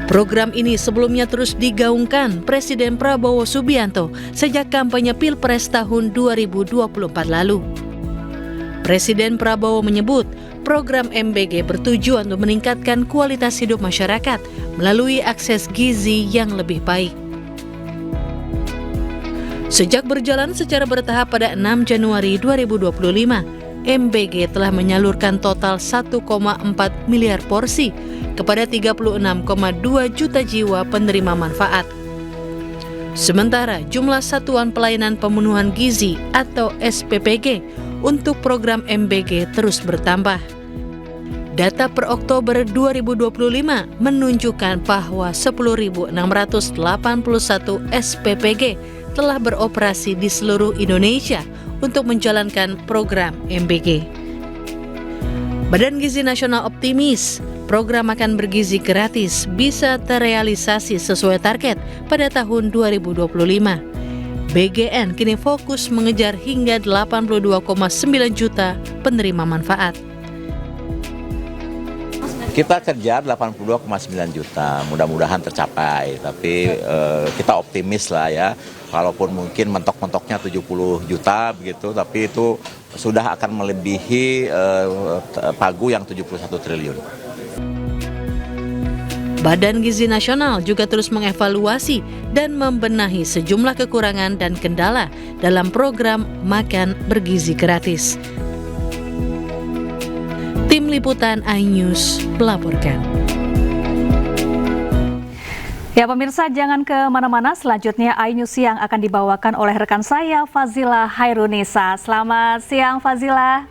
S3: Program ini sebelumnya terus digaungkan Presiden Prabowo Subianto sejak kampanye Pilpres tahun 2024 lalu. Presiden Prabowo menyebut
S11: program MBG bertujuan untuk meningkatkan kualitas hidup masyarakat melalui akses gizi yang lebih baik. Sejak berjalan secara bertahap pada 6 Januari 2025, MBG telah menyalurkan total 1,4 miliar porsi kepada 36,2 juta jiwa penerima manfaat. Sementara jumlah satuan pelayanan pemenuhan gizi atau SPPG untuk program MBG terus bertambah. Data per Oktober 2025 menunjukkan bahwa 10.681 SPPG telah beroperasi di seluruh Indonesia untuk menjalankan program MBG. Badan Gizi Nasional optimis program makan bergizi gratis bisa terrealisasi sesuai target pada tahun 2025. BGN kini fokus mengejar hingga 82,9 juta penerima manfaat.
S14: Kita kejar 82,9 juta, mudah-mudahan tercapai. Tapi kita optimis lah ya, walaupun mungkin mentok-mentoknya 70 juta begitu, tapi itu sudah akan melebihi pagu yang 71 triliun.
S11: Badan Gizi Nasional juga terus mengevaluasi dan membenahi sejumlah kekurangan dan kendala dalam program makan bergizi gratis. Tim Liputan iNews melaporkan.
S5: Ya pemirsa, jangan kemana-mana, selanjutnya iNews Siang akan dibawakan oleh rekan saya Fazila Hairunisa. Selamat siang Fazila.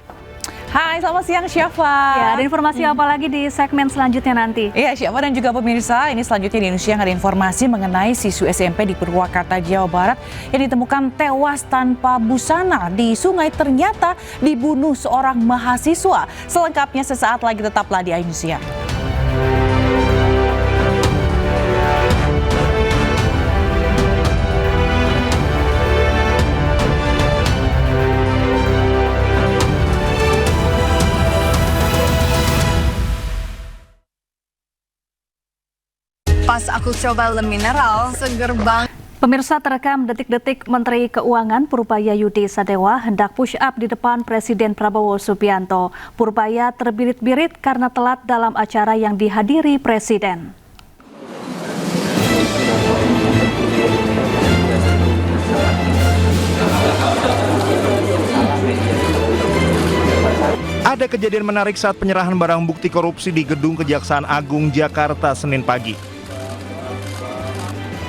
S16: Hai, selamat siang Syafa.
S5: Ya, ada informasi apa lagi di segmen selanjutnya nanti?
S16: Iya Syafa dan juga pemirsa, ini selanjutnya di Indonesia ada informasi mengenai siswi SMP di Purwakarta, Jawa Barat yang ditemukan tewas tanpa busana di sungai, ternyata dibunuh seorang mahasiswa. Selengkapnya sesaat lagi, tetaplah di iNews Siang.
S18: Pas aku coba le mineral, seger banget.
S5: Pemirsa, terekam detik-detik Menteri Keuangan Purbaya Yudi Sadewa hendak push up di depan Presiden Prabowo Subianto. Purbaya terbirit-birit karena telat dalam acara yang dihadiri Presiden.
S23: Ada kejadian menarik saat penyerahan barang bukti korupsi di Gedung Kejaksaan Agung Jakarta Senin pagi.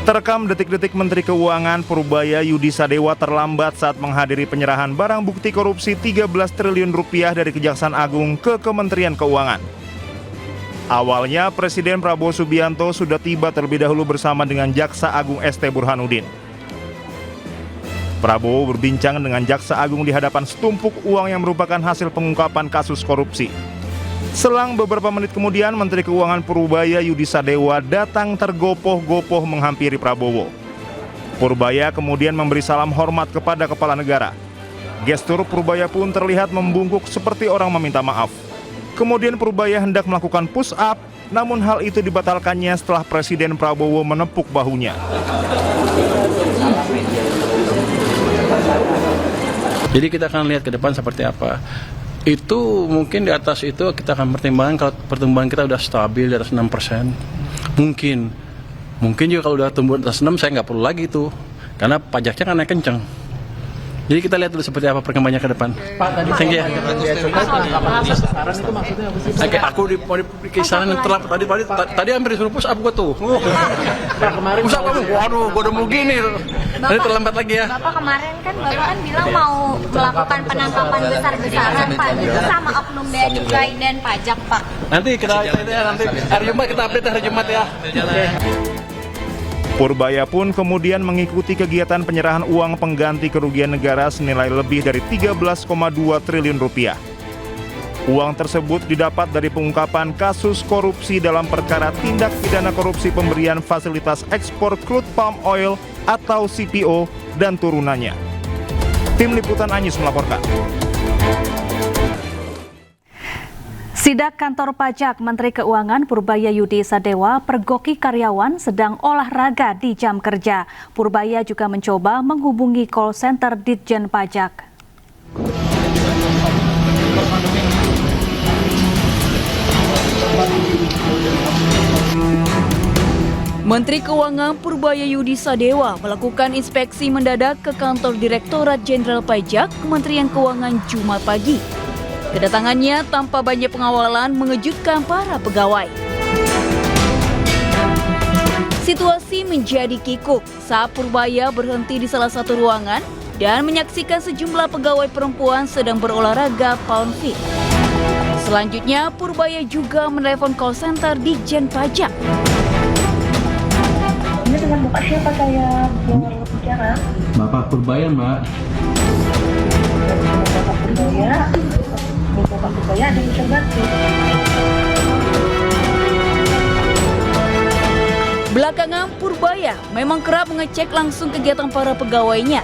S23: Terekam detik-detik Menteri Keuangan Purbaya Yudi Sadewa terlambat saat menghadiri penyerahan barang bukti korupsi 13 triliun rupiah dari Kejaksaan Agung ke Kementerian Keuangan. Awalnya Presiden Prabowo Subianto sudah tiba terlebih dahulu bersama dengan Jaksa Agung ST Burhanuddin. Prabowo berbincang dengan Jaksa Agung di hadapan setumpuk uang yang merupakan hasil pengungkapan kasus korupsi. Selang beberapa menit kemudian, Menteri Keuangan Purbaya Yudi Sadewa datang tergopoh-gopoh menghampiri Prabowo. Purbaya kemudian memberi salam hormat kepada kepala negara. Gestur Purbaya pun terlihat membungkuk seperti orang meminta maaf. Kemudian Purbaya hendak melakukan push up, namun hal itu dibatalkannya setelah Presiden Prabowo menepuk bahunya.
S19: Jadi kita akan lihat ke depan seperti apa. Itu mungkin di atas itu kita akan pertimbangkan kalau pertumbuhan kita udah stabil di atas 6%. Mungkin juga kalau udah tumbuh di atas 6 saya nggak perlu lagi itu. Karena pajaknya kan naik kenceng. Jadi kita lihat dulu seperti apa perkembangannya ke depan. Pak, tadi thank you. Saran itu maksudnya apa sih? Oke, aku di kisaran yang terlambat tadi hampir disuruh push up gua tuh. Push up kamu. Waduh, gua udah mau gini. Ini terlambat lagi ya.
S26: Bapak kemarin kan Bapak kan bilang mau melakukan penangkapan besar-besaran Pak, itu sama oknum bea cukai dan pajak Pak.
S19: Nanti hari Jumat kita update hari Jumat ya.
S23: Purbaya pun kemudian mengikuti kegiatan penyerahan uang pengganti kerugian negara senilai lebih dari 13,2 triliun rupiah. Uang tersebut didapat dari pengungkapan kasus korupsi dalam perkara tindak pidana korupsi pemberian fasilitas ekspor crude palm oil atau CPO dan turunannya. Tim Liputan iNews melaporkan.
S5: Sidak kantor pajak Menteri Keuangan Purbaya Yudi Sadewa pergoki karyawan sedang olahraga di jam kerja. Purbaya juga mencoba menghubungi call center Ditjen Pajak.
S3: Menteri Keuangan Purbaya Yudi Sadewa melakukan inspeksi mendadak ke kantor Direktorat Jenderal Pajak Kementerian Keuangan Jumat pagi. Kedatangannya tanpa banyak pengawalan mengejutkan para pegawai. Situasi menjadi kikuk saat Purbaya berhenti di salah satu ruangan dan menyaksikan sejumlah pegawai perempuan sedang berolahraga pound feet. Selanjutnya, Purbaya juga menelepon call center di Jen Pajak.
S2: Ini dengan Bapak siapa saya bicara?
S19: Bapak Purbaya, Mbak.
S2: Bapak Purbaya ada yang bisa bantu.
S3: Belakangan, Purbaya memang kerap mengecek langsung kegiatan para pegawainya.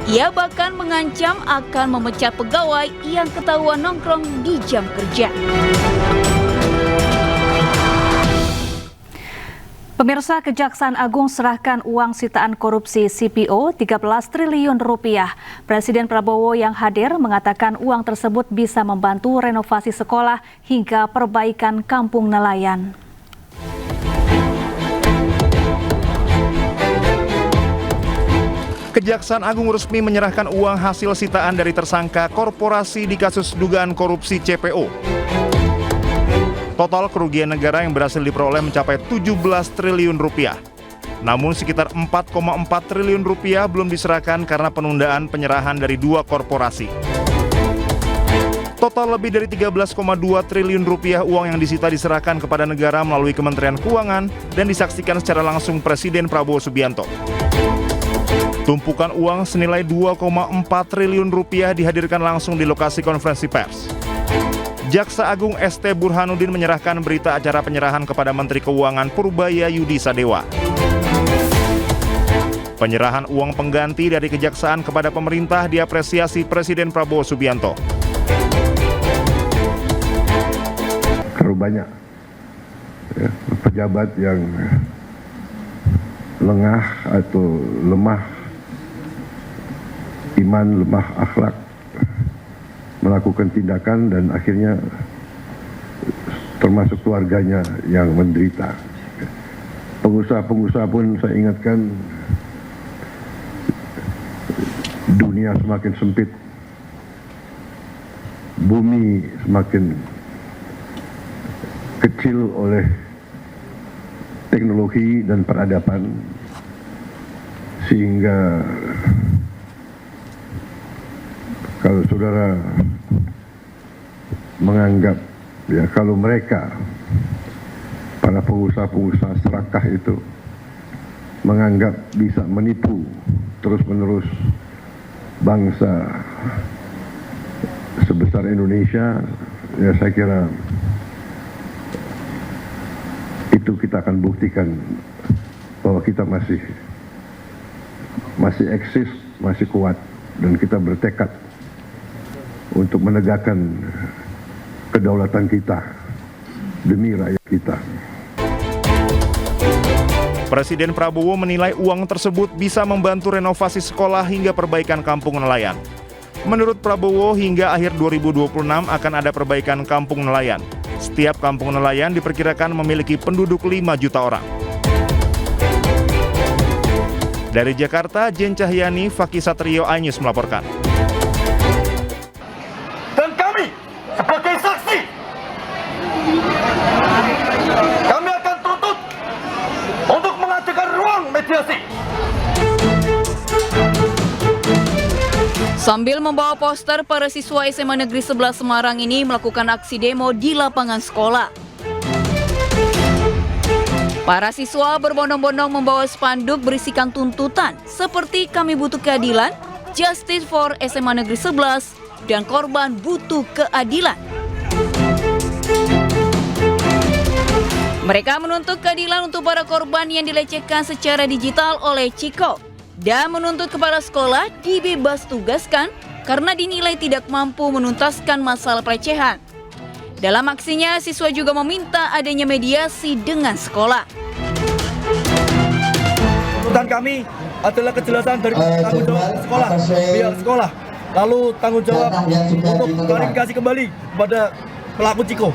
S3: Ia bahkan mengancam akan memecat pegawai yang ketahuan nongkrong di jam kerja.
S5: Pemirsa, Kejaksaan Agung serahkan uang sitaan korupsi CPO 13 triliun rupiah. Presiden Prabowo yang hadir mengatakan uang tersebut bisa membantu renovasi sekolah hingga perbaikan kampung nelayan.
S23: Kejaksaan Agung resmi menyerahkan uang hasil sitaan dari tersangka korporasi di kasus dugaan korupsi CPO. Total kerugian negara yang berhasil diperoleh mencapai 17 triliun rupiah. Namun sekitar 4,4 triliun rupiah belum diserahkan karena penundaan penyerahan dari dua korporasi. Total lebih dari 13,2 triliun rupiah uang yang disita diserahkan kepada negara melalui Kementerian Keuangan dan disaksikan secara langsung Presiden Prabowo Subianto. Tumpukan uang senilai 2,4 triliun rupiah dihadirkan langsung di lokasi konferensi pers. Jaksa Agung ST Burhanuddin menyerahkan berita acara penyerahan kepada Menteri Keuangan Purbaya Yudi Sadewa. Penyerahan uang pengganti dari Kejaksaan kepada pemerintah diapresiasi Presiden Prabowo Subianto.
S1: Terlalu banyak pejabat yang lengah atau lemah iman, lemah akhlak, melakukan tindakan dan akhirnya termasuk keluarganya yang menderita. Pengusaha-pengusaha pun saya ingatkan, dunia semakin sempit, bumi semakin kecil oleh teknologi dan peradaban, sehingga kalau saudara menganggap kalau mereka para pengusaha-pengusaha serakah itu menganggap bisa menipu terus-menerus bangsa sebesar Indonesia, saya kira itu kita akan buktikan bahwa kita masih eksis, masih kuat, dan kita bertekad untuk menegakkan kedaulatan kita demi rakyat kita.
S23: Presiden Prabowo menilai uang tersebut bisa membantu renovasi sekolah hingga perbaikan kampung nelayan. Menurut Prabowo, hingga akhir 2026 akan ada perbaikan kampung nelayan. Setiap kampung nelayan diperkirakan memiliki penduduk 5 juta orang. Dari Jakarta, Jen Cahyani, Fakih Satrio, iNews melaporkan.
S12: Dan kami sebagai saksi, kami akan tuntut untuk mengajukan ruang mediasi.
S3: Sambil membawa poster, para siswa SMA Negeri 11 Semarang ini melakukan aksi demo di lapangan sekolah. Para siswa berbondong-bondong membawa spanduk berisikan tuntutan seperti kami butuh keadilan, Justice for SMA Negeri 11, dan korban butuh keadilan. Mereka menuntut keadilan untuk para korban yang dilecehkan secara digital oleh Ciko dan menuntut kepala sekolah dibebas tugaskan karena dinilai tidak mampu menuntaskan masalah pelecehan. Dalam aksinya, siswa juga meminta adanya mediasi dengan sekolah.
S12: Tuntutan kami adalah kejelasan dari tanggung jawab sekolah, pihak sekolah, lalu tanggung jawab untuk klarifikasi kembali kepada pelaku Ciko.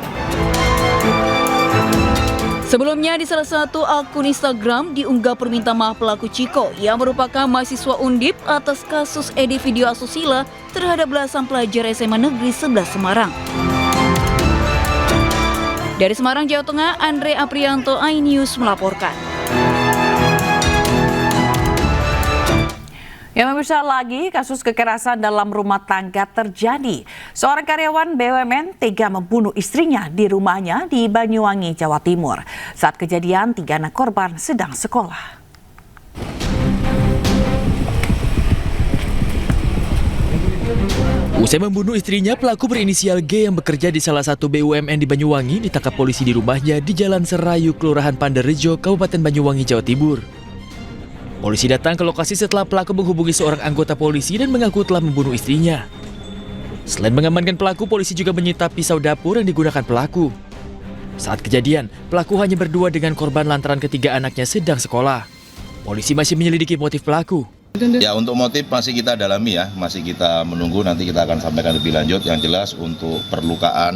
S3: Sebelumnya di salah satu akun Instagram diunggah permintaan maaf pelaku Ciko yang merupakan mahasiswa Undip atas kasus edit video asusila terhadap belasan pelajar SMA Negeri 11 Semarang. Dari Semarang, Jawa Tengah, Andre Aprianto, iNews melaporkan.
S16: Yang pemirsa, lagi kasus kekerasan dalam rumah tangga terjadi. Seorang karyawan BUMN tega membunuh istrinya di rumahnya di Banyuwangi, Jawa Timur. Saat kejadian, 3 anak korban sedang sekolah.
S4: Usai membunuh istrinya, pelaku berinisial G yang bekerja di salah satu BUMN di Banyuwangi ditangkap polisi di rumahnya di Jalan Serayu, Kelurahan Pandarejo, Kabupaten Banyuwangi, Jawa Timur. Polisi datang ke lokasi setelah pelaku menghubungi seorang anggota polisi dan mengaku telah membunuh istrinya. Selain mengamankan pelaku, polisi juga menyita pisau dapur yang digunakan pelaku. Saat kejadian, pelaku hanya berdua dengan korban lantaran ketiga anaknya sedang sekolah. Polisi masih menyelidiki motif pelaku.
S13: Ya, untuk motif masih kita dalami ya, masih kita menunggu, nanti kita akan sampaikan lebih lanjut. Yang jelas untuk perlukaan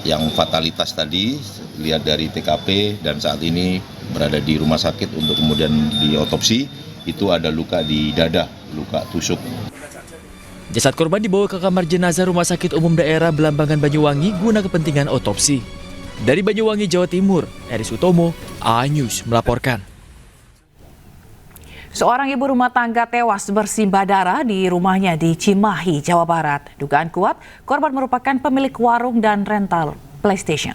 S13: yang fatalitas tadi, lihat dari TKP dan saat ini berada di rumah sakit untuk kemudian diotopsi, itu ada luka di dada, luka tusuk.
S4: Jasad korban dibawa ke kamar jenazah Rumah Sakit Umum Daerah Belambangan Banyuwangi guna kepentingan otopsi. Dari Banyuwangi, Jawa Timur, Eris Utomo, iNews melaporkan.
S16: Seorang ibu rumah tangga tewas bersimbah darah di rumahnya di Cimahi, Jawa Barat. Dugaan kuat, korban merupakan pemilik warung dan rental PlayStation.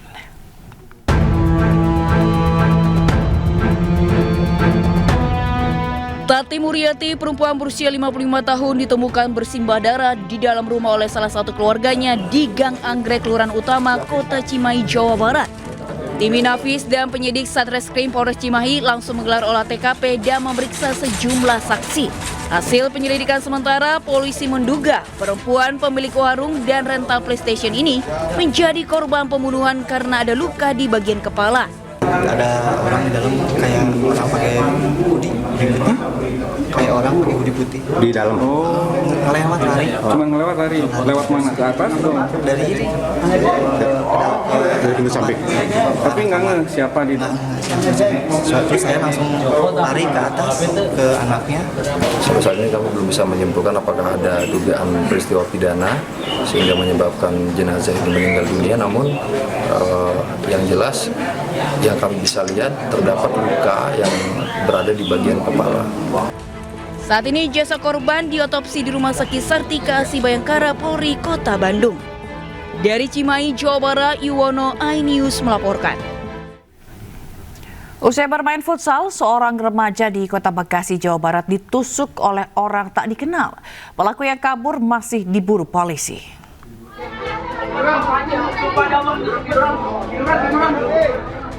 S3: Tati Muriati, perempuan berusia 55 tahun, ditemukan bersimbah darah di dalam rumah oleh salah satu keluarganya di Gang Anggrek, Kelurahan Utama, Kota Cimahi, Jawa Barat. Tim Inafis dan penyidik Satreskrim Polres Cimahi langsung menggelar olah TKP dan memeriksa sejumlah saksi. Hasil penyelidikan sementara, polisi menduga perempuan pemilik warung dan rental PlayStation ini menjadi korban pembunuhan karena ada luka di bagian kepala.
S15: Ada orang di dalam kayak orang pakai hoodie putih, kayak orang pakai hoodie putih
S17: di dalam.
S15: Oh, ngelewat lari.
S17: Cuma ngelewat lari. Lewat mana? Ke atas atau
S15: dari ini?
S17: Dari pintu samping. Tapi nggak ngeh siapa di dalam.
S15: Terus saya langsung lari ke atas ke anaknya.
S20: Sampai saat ini kami belum bisa menyimpulkan apakah ada dugaan peristiwa pidana sehingga menyebabkan jenazah itu meninggal dunia. Namun yang jelas yang kami bisa lihat terdapat luka yang berada di bagian kepala.
S3: Saat ini jasad korban diotopsi di Rumah Sakit Sartika Asi Bayangkara, Polri, Kota Bandung. Dari Cimahi, Jawa Barat, Yuwono, iNews melaporkan.
S16: Usai bermain futsal, seorang remaja di Kota Bekasi, Jawa Barat ditusuk oleh orang tak dikenal. Pelaku yang kabur masih diburu polisi.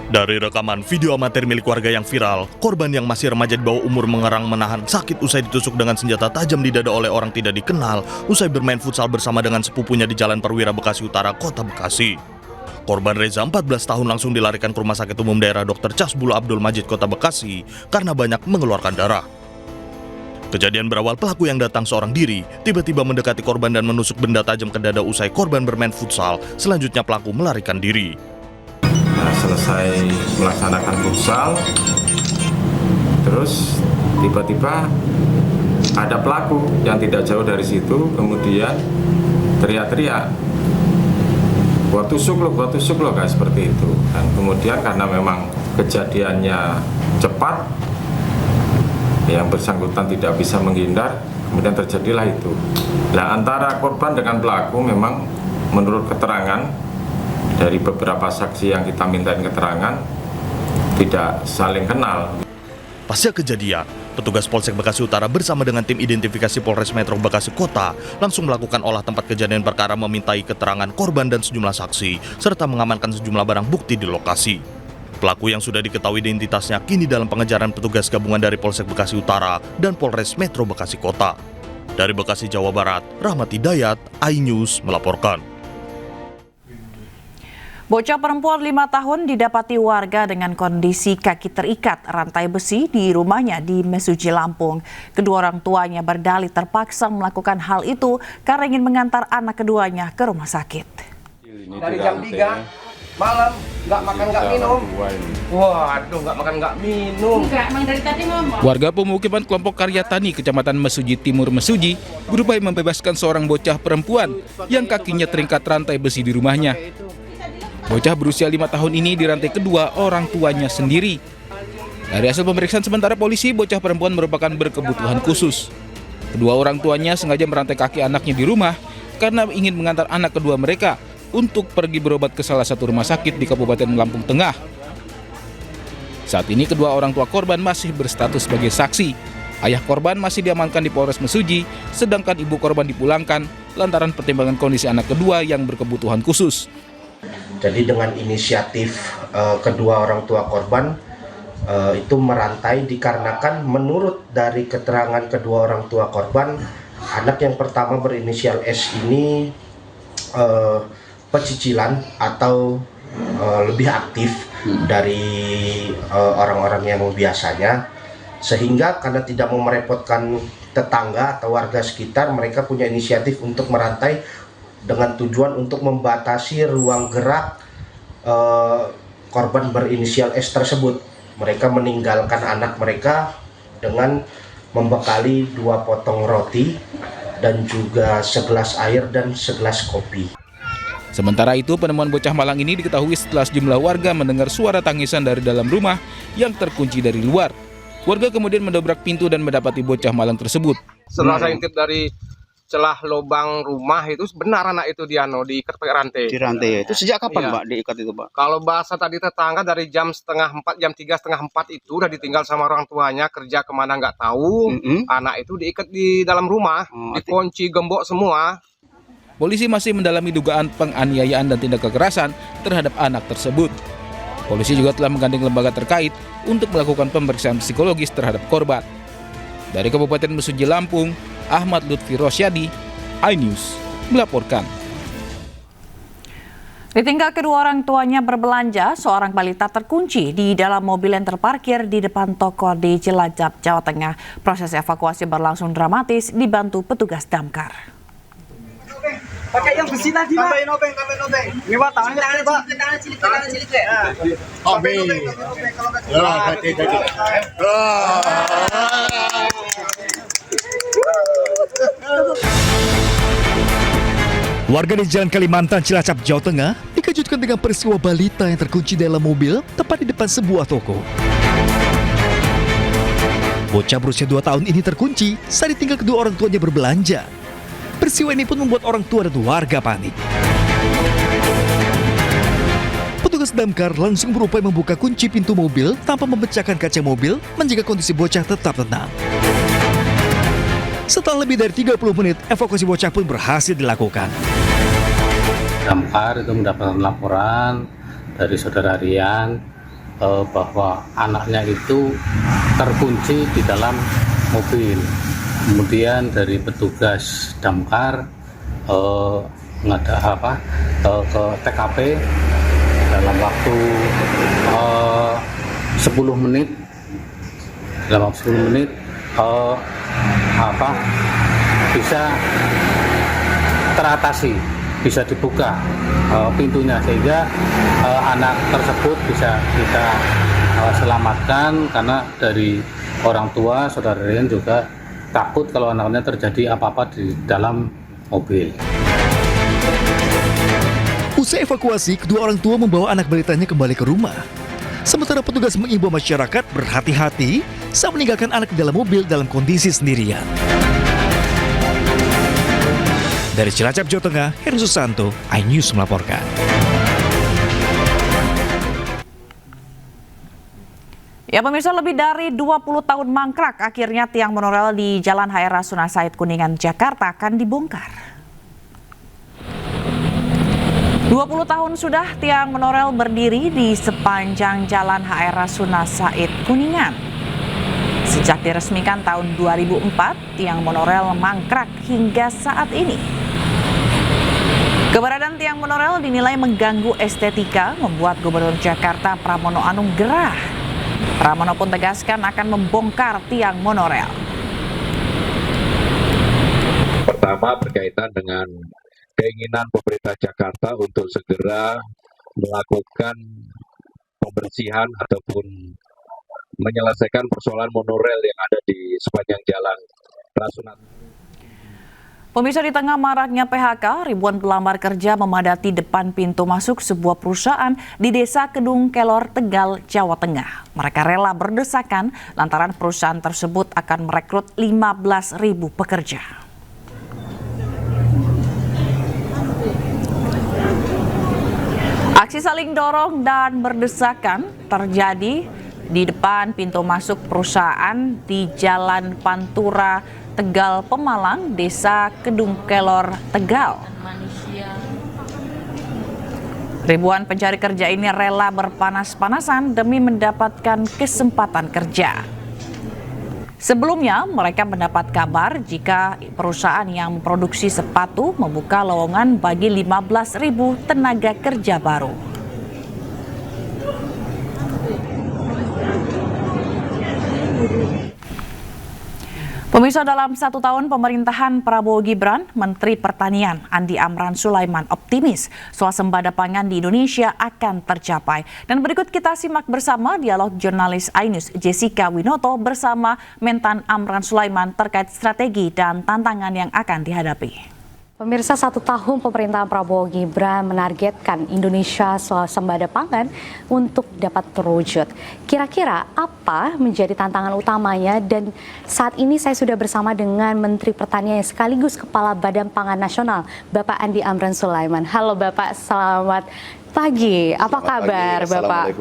S9: Dari rekaman video amatir milik warga yang viral, korban yang masih remaja di bawah umur mengerang menahan sakit usai ditusuk dengan senjata tajam di dada oleh orang tidak dikenal usai bermain futsal bersama dengan sepupunya di Jalan Perwira Bekasi Utara, Kota Bekasi. Korban Reza, 14 tahun, langsung dilarikan ke Rumah Sakit Umum Daerah Dr. Casbul Abdul Majid, Kota Bekasi karena banyak mengeluarkan darah. Kejadian berawal pelaku yang datang seorang diri, tiba-tiba mendekati korban dan menusuk benda tajam ke dada usai korban bermain futsal. Selanjutnya pelaku melarikan diri.
S17: Selesai melaksanakan futsal, terus tiba-tiba ada pelaku yang tidak jauh dari situ, kemudian teriak-teriak, gua tusuk lo, kayak seperti itu. Dan kemudian karena memang kejadiannya cepat, yang bersangkutan tidak bisa menghindar, kemudian terjadilah itu. Nah, antara korban dengan pelaku memang menurut keterangan dari beberapa saksi yang kita mintain keterangan tidak saling kenal.
S9: Pasca kejadian, petugas Polsek Bekasi Utara bersama dengan tim identifikasi Polres Metro Bekasi Kota langsung melakukan olah tempat kejadian perkara, memintai keterangan korban dan sejumlah saksi, serta mengamankan sejumlah barang bukti di lokasi. Pelaku yang sudah diketahui identitasnya kini dalam pengejaran petugas gabungan dari Polsek Bekasi Utara dan Polres Metro Bekasi Kota. Dari Bekasi, Jawa Barat, Rahmat Hidayat, iNews melaporkan.
S16: Bocah perempuan 5 tahun didapati warga dengan kondisi kaki terikat rantai besi di rumahnya di Mesuji, Lampung. Kedua orang tuanya berdalih terpaksa melakukan hal itu karena ingin mengantar anak keduanya ke rumah sakit.
S21: Dari jam 3
S7: malam, nggak makan nggak minum. Waduh, nggak makan nggak minum.
S2: Enggak, emang dari tadi ngomong.
S8: Warga pemukiman kelompok Karya Tani, Kecamatan Mesuji Timur Mesuji, berupaya membebaskan seorang bocah perempuan yang kakinya terikat rantai besi di rumahnya. Bocah berusia 5 tahun ini dirantai kedua orang tuanya sendiri. Dari hasil pemeriksaan sementara polisi, bocah perempuan merupakan berkebutuhan khusus. Kedua orang tuanya sengaja merantai kaki anaknya di rumah karena ingin mengantar anak kedua mereka untuk pergi berobat ke salah satu rumah sakit di Kabupaten Lampung Tengah. Saat ini kedua orang tua korban masih berstatus sebagai saksi. Ayah korban masih diamankan di Polres Mesuji, sedangkan ibu korban dipulangkan lantaran pertimbangan kondisi anak kedua yang berkebutuhan khusus.
S21: Jadi dengan inisiatif kedua orang tua korban itu merantai dikarenakan menurut dari keterangan kedua orang tua korban, anak yang pertama berinisial S ini pecicilan atau lebih aktif dari orang-orang yang biasanya, sehingga karena tidak mau merepotkan tetangga atau warga sekitar, mereka punya inisiatif untuk merantai dengan tujuan untuk membatasi ruang gerak korban berinisial S tersebut. Mereka meninggalkan anak mereka dengan membekali 2 potong roti dan juga segelas air dan segelas kopi.
S8: Sementara itu, penemuan bocah malang ini diketahui setelah sejumlah warga mendengar suara tangisan dari dalam rumah yang terkunci dari luar. Warga kemudian mendobrak pintu dan mendapati bocah malang tersebut.
S7: Setelah saya intip dari celah lubang rumah itu, benar anak itu diikat pakai rantai.
S22: Di rantai ya? Itu sejak kapan,
S7: Iya.
S22: Pak, diikat itu, Pak?
S7: Kalau bahasa tadi tetangga dari jam 3:30, jam 3:30 itu udah ditinggal sama orang tuanya, kerja kemana nggak tahu. Anak itu diikat di dalam rumah, dikunci, gembok semua.
S8: Polisi masih mendalami dugaan penganiayaan dan tindak kekerasan terhadap anak tersebut. Polisi juga telah menggandeng lembaga terkait untuk melakukan pemeriksaan psikologis terhadap korban. Dari Kabupaten Mesuji, Lampung, Ahmad Lutfi Rosyadi, iNews melaporkan.
S16: Ditinggal kedua orang tuanya berbelanja, seorang balita terkunci di dalam mobil yang terparkir di depan toko di Cilacap, Jawa Tengah. Proses evakuasi berlangsung dramatis dibantu petugas damkar.
S22: Pakai yang besi tadi, Pak. Tambahin obeng. Ini, Pak, tangannya, Pak. Tangan cilik. Oh,
S24: Warga di Jalan Kalimantan, Cilacap, Jawa Tengah dikejutkan dengan peristiwa balita yang terkunci dalam mobil tepat di depan sebuah toko. Bocah berusia 2 tahun ini terkunci saat ditinggal kedua orang tuanya berbelanja. Peristiwa ini pun membuat orang tua dan warga panik. Petugas damkar langsung berupaya membuka kunci pintu mobil tanpa memecahkan kaca mobil, menjaga kondisi bocah tetap tenang. Setelah lebih dari 30 menit, evakuasi bocah pun berhasil dilakukan.
S25: Damkar itu mendapatkan laporan dari saudara Rian bahwa anaknya itu terkunci di dalam mobil. Kemudian dari petugas damkar ke TKP dalam waktu 10 menit. Dalam waktu 10 menit bisa teratasi, bisa dibuka pintunya sehingga anak tersebut bisa kita selamatkan, karena dari orang tua saudara Rian juga takut kalau anaknya terjadi apa-apa di dalam mobil.
S24: Usai evakuasi, kedua orang tua membawa anak balitanya kembali ke rumah. Sementara petugas mengimbau masyarakat berhati-hati saat meninggalkan anak di dalam mobil dalam kondisi sendirian. Dari Cilacap, Jawa Tengah, Heru Susanto, iNews melaporkan.
S16: Ya pemirsa, lebih dari 20 tahun mangkrak, akhirnya tiang monorail di Jalan HR Rasuna Said Kuningan, Jakarta akan dibongkar. 20 tahun sudah tiang monorail berdiri di sepanjang Jalan HR Rasuna Said Kuningan. Sejak diresmikan tahun 2004, tiang monorail mangkrak hingga saat ini. Keberadaan tiang monorail dinilai mengganggu estetika, membuat Gubernur Jakarta Pramono Anung gerah. Pramono pun tegaskan akan membongkar tiang monorail.
S27: Pertama, berkaitan dengan keinginan pemerintah Jakarta untuk segera
S6: melakukan pembersihan ataupun menyelesaikan persoalan monorail yang ada di sepanjang jalan Rasuna.
S16: Pemirsa, di tengah maraknya PHK, ribuan pelamar kerja memadati depan pintu masuk sebuah perusahaan di Desa Kedung Kelor, Tegal, Jawa Tengah. Mereka rela berdesakan lantaran perusahaan tersebut akan merekrut 15.000 pekerja. Aksi saling dorong dan berdesakan terjadi di depan pintu masuk perusahaan di Jalan Pantura, Tegal, Pemalang, Desa Kedung Kelor, Tegal. Ribuan pencari kerja ini rela berpanas-panasan demi mendapatkan kesempatan kerja. Sebelumnya, mereka mendapat kabar jika perusahaan yang memproduksi sepatu membuka lowongan bagi 15.000 tenaga kerja baru. Pemirsa, dalam 1 tahun pemerintahan Prabowo Gibran, Menteri Pertanian Andi Amran Sulaiman optimis swasembada pangan di Indonesia akan tercapai. Dan berikut kita simak bersama dialog jurnalis iNews Jessica Winoto bersama Mentan Amran Sulaiman terkait strategi dan tantangan yang akan dihadapi.
S10: Pemirsa, 1 tahun pemerintahan Prabowo Gibran menargetkan Indonesia swasembada pangan untuk dapat terwujud. Kira-kira apa menjadi tantangan utamanya? Dan saat ini saya sudah bersama dengan Menteri Pertanian sekaligus Kepala Badan Pangan Nasional, Bapak Andi Amran Sulaiman. Halo Bapak, selamat pagi. Apa kabar Bapak?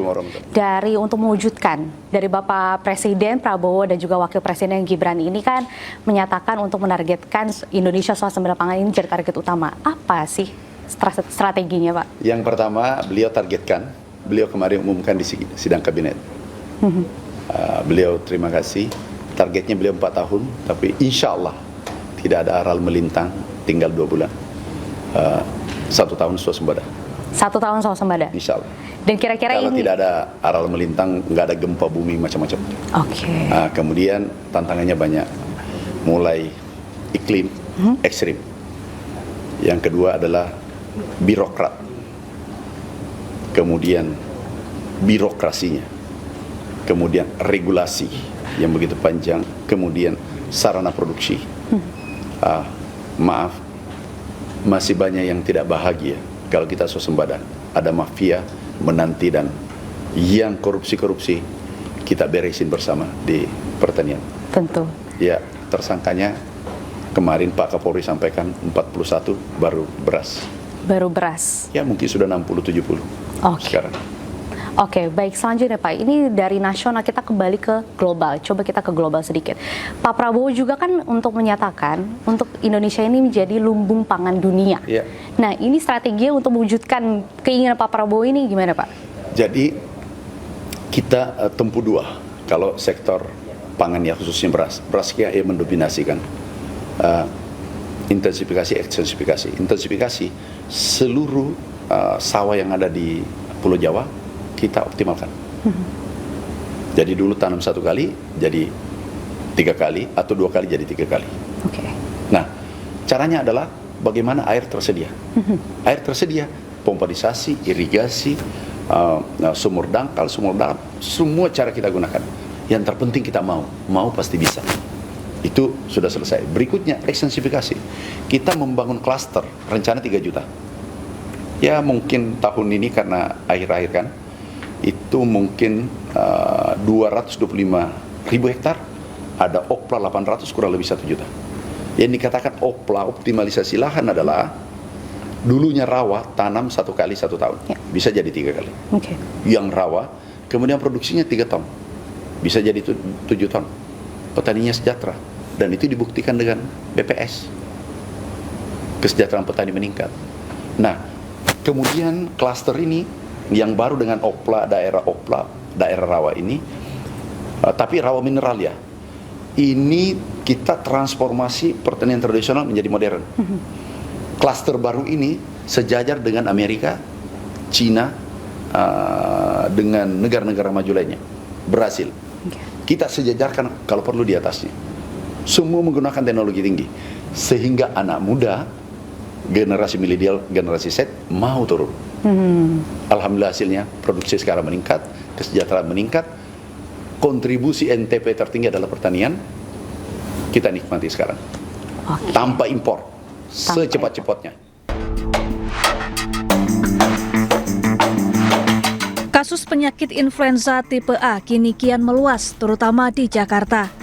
S10: Dari untuk mewujudkan dari Bapak Presiden Prabowo dan juga Wakil Presiden Gibran ini kan menyatakan untuk menargetkan Indonesia swasembada pangan ini jadi target utama. Apa sih strateginya, Pak?
S11: Yang pertama, beliau targetkan, beliau kemarin umumkan di sidang kabinet. Beliau terima kasih, targetnya beliau 4 tahun, tapi insya Allah tidak ada aral melintang, tinggal 2 bulan. 1 tahun swasembada.
S10: 1 tahun swasembada?
S11: Insya Allah.
S10: Dan kira-kira
S11: kalau
S10: ini
S11: tidak ada aral melintang, nggak ada gempa bumi macam-macam.
S10: Oke.
S11: Kemudian tantangannya banyak, mulai iklim ekstrim. Yang kedua adalah birokrat. Kemudian birokrasinya. Kemudian regulasi yang begitu panjang. Kemudian sarana produksi. Maaf, masih banyak yang tidak bahagia. Kalau kita swasembada, ada mafia menanti dan yang korupsi-korupsi kita beresin bersama di pertanian.
S10: Tentu.
S11: Ya, tersangkanya kemarin Pak Kapolri sampaikan 41 baru beras.
S10: Baru beras.
S11: Ya, mungkin sudah 60-70 sekarang.
S10: Oke, baik, selanjutnya Pak, ini dari nasional kita kembali ke global. Coba kita ke global sedikit. Pak Prabowo juga kan untuk menyatakan untuk Indonesia ini menjadi lumbung pangan dunia.
S11: Ya.
S10: Nah, ini strateginya untuk mewujudkan keinginan Pak Prabowo ini gimana, Pak?
S11: Jadi kita tempuh 2 kalau sektor pangan ya, khususnya beras. Berasnya yang mendominasikan. Intensifikasi, ekstensifikasi. Intensifikasi seluruh sawah yang ada di Pulau Jawa kita optimalkan. Jadi dulu tanam 1 kali jadi 3 kali atau 2 kali jadi 3 kali. Nah, caranya adalah bagaimana air tersedia. Air tersedia, pompadisasi, irigasi, sumur dangkal, semua cara kita gunakan. Yang terpenting kita mau pasti bisa. Itu sudah selesai. Berikutnya ekstensifikasi. Kita membangun klaster, rencana 3 juta. Ya mungkin tahun ini karena akhir-akhir kan, itu mungkin 225.000 hektar, ada OPLA 800 kurang lebih 1 juta. Yang dikatakan OPLA, optimalisasi lahan, adalah dulunya rawa tanam 1 kali 1 tahun, bisa jadi 3 kali. Yang rawa, kemudian produksinya 3 ton, bisa jadi 7 ton. Petaninya sejahtera, dan itu dibuktikan dengan BPS. Kesejahteraan petani meningkat. Nah, kemudian klaster ini yang baru dengan OPLA, daerah rawa ini, tapi rawa mineral ya. Ini kita transformasi pertanian tradisional menjadi modern. Klaster baru ini sejajar dengan Amerika, Cina, dengan negara-negara maju lainnya. Berhasil. Kita sejajarkan kalau perlu di atasnya. Semua menggunakan teknologi tinggi. Sehingga anak muda, generasi milenial, generasi Z mau turun. Alhamdulillah hasilnya, produksi sekarang meningkat, kesejahteraan meningkat, kontribusi NTP tertinggi adalah pertanian, kita nikmati sekarang. Tanpa impor, secepat-cepatnya.
S1: Kasus penyakit influenza tipe A kini kian meluas, terutama di Jakarta.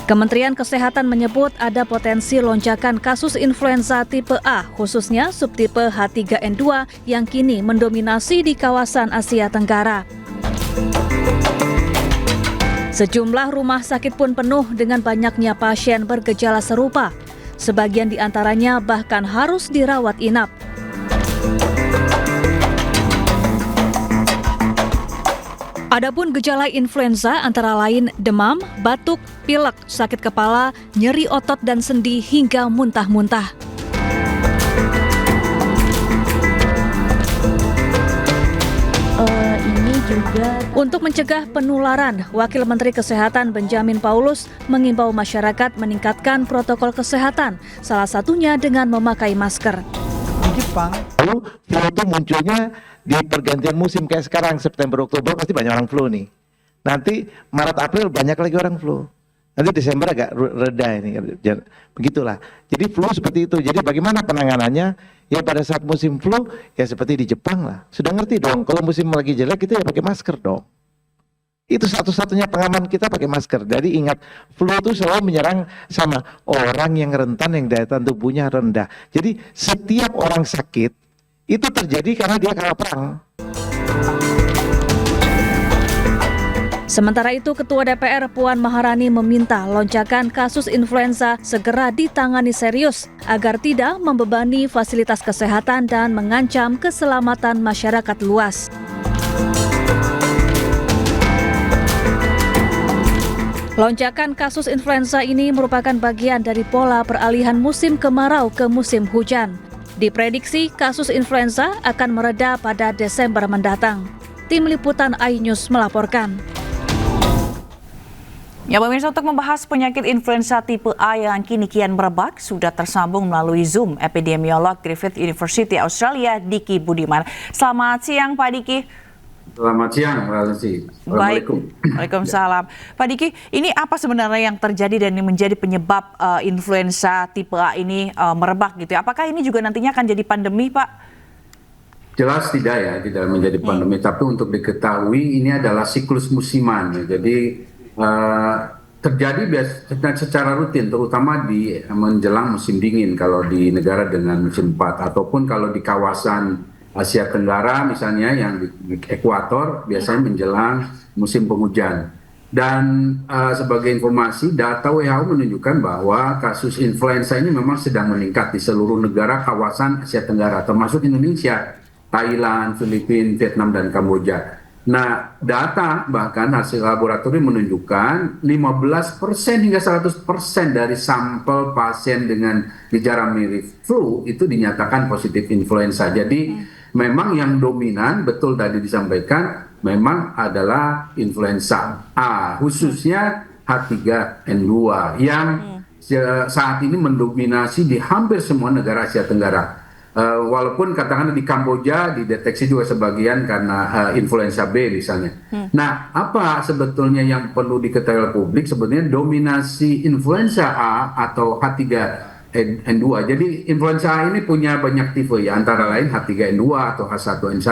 S1: Kementerian Kesehatan menyebut ada potensi lonjakan kasus influenza tipe A, khususnya subtipe H3N2 yang kini mendominasi di kawasan Asia Tenggara. Sejumlah rumah sakit pun penuh dengan banyaknya pasien bergejala serupa. Sebagian di antaranya bahkan harus dirawat inap. Adapun gejala influenza antara lain demam, batuk, pilek, sakit kepala, nyeri otot dan sendi hingga muntah-muntah. Untuk mencegah penularan, Wakil Menteri Kesehatan Benjamin Paulus mengimbau masyarakat meningkatkan protokol kesehatan, salah satunya dengan memakai masker.
S5: Di Jepang, lalu flu itu munculnya di pergantian musim kayak sekarang, September, Oktober pasti banyak orang flu nih. Nanti Maret, April banyak lagi orang flu. Nanti Desember agak reda ini. Begitulah. Jadi flu seperti itu. Jadi bagaimana penanganannya? Ya pada saat musim flu, ya seperti di Jepang lah. Sudah ngerti dong, kalau musim lagi jelek kita ya pakai masker dong. Itu satu-satunya pengaman kita pakai masker. Jadi ingat, flu itu selalu menyerang sama orang yang rentan, yang daya tahan tubuhnya rendah. Jadi setiap orang sakit, itu terjadi karena dia kalah perang.
S1: Sementara itu, Ketua DPR Puan Maharani meminta lonjakan kasus influenza segera ditangani serius agar tidak membebani fasilitas kesehatan dan mengancam keselamatan masyarakat luas. Lonjakan kasus influenza ini merupakan bagian dari pola peralihan musim kemarau ke musim hujan. Diprediksi kasus influenza akan mereda pada Desember mendatang. Tim Liputan iNews melaporkan.
S16: Ya, pemirsa, untuk membahas penyakit influenza tipe A yang kini kian merebak, sudah tersambung melalui Zoom epidemiolog Griffith University Australia, Diki Budiman. Selamat siang, Pak Diki.
S14: Selamat siang, Mbak Lucy. Assalamualaikum.
S16: Waalaikumsalam. Pak Diki, ini apa sebenarnya yang terjadi dan yang menjadi penyebab influenza tipe A ini merebak gitu ya? Apakah ini juga nantinya akan jadi pandemi, Pak?
S14: Jelas tidak ya, tidak menjadi pandemi. Tapi untuk diketahui ini adalah siklus musiman. Ya. Jadi terjadi secara rutin, terutama di menjelang musim dingin kalau di negara dengan musim 4, ataupun kalau di kawasan Asia Tenggara misalnya yang di ekuator biasanya menjelang musim penghujan. Dan sebagai informasi, data WHO menunjukkan bahwa kasus influenza ini memang sedang meningkat di seluruh negara kawasan Asia Tenggara, termasuk Indonesia, Thailand, Filipina, Vietnam, dan Kamboja. Nah, data bahkan hasil laboratorium menunjukkan 15% hingga 100% dari sampel pasien dengan gejala mirip flu itu dinyatakan positif influenza. Jadi memang yang dominan, betul tadi disampaikan, memang adalah influenza A, khususnya H3N2 yang saat ini mendominasi di hampir semua negara Asia Tenggara. Walaupun katakanlah di Kamboja dideteksi juga sebagian karena influenza B misalnya. Nah, apa sebetulnya yang perlu diketahui oleh publik? Sebetulnya dominasi influenza A atau H3N2. Jadi influenza A ini punya banyak tipe ya, antara lain H3N2 atau H1N1.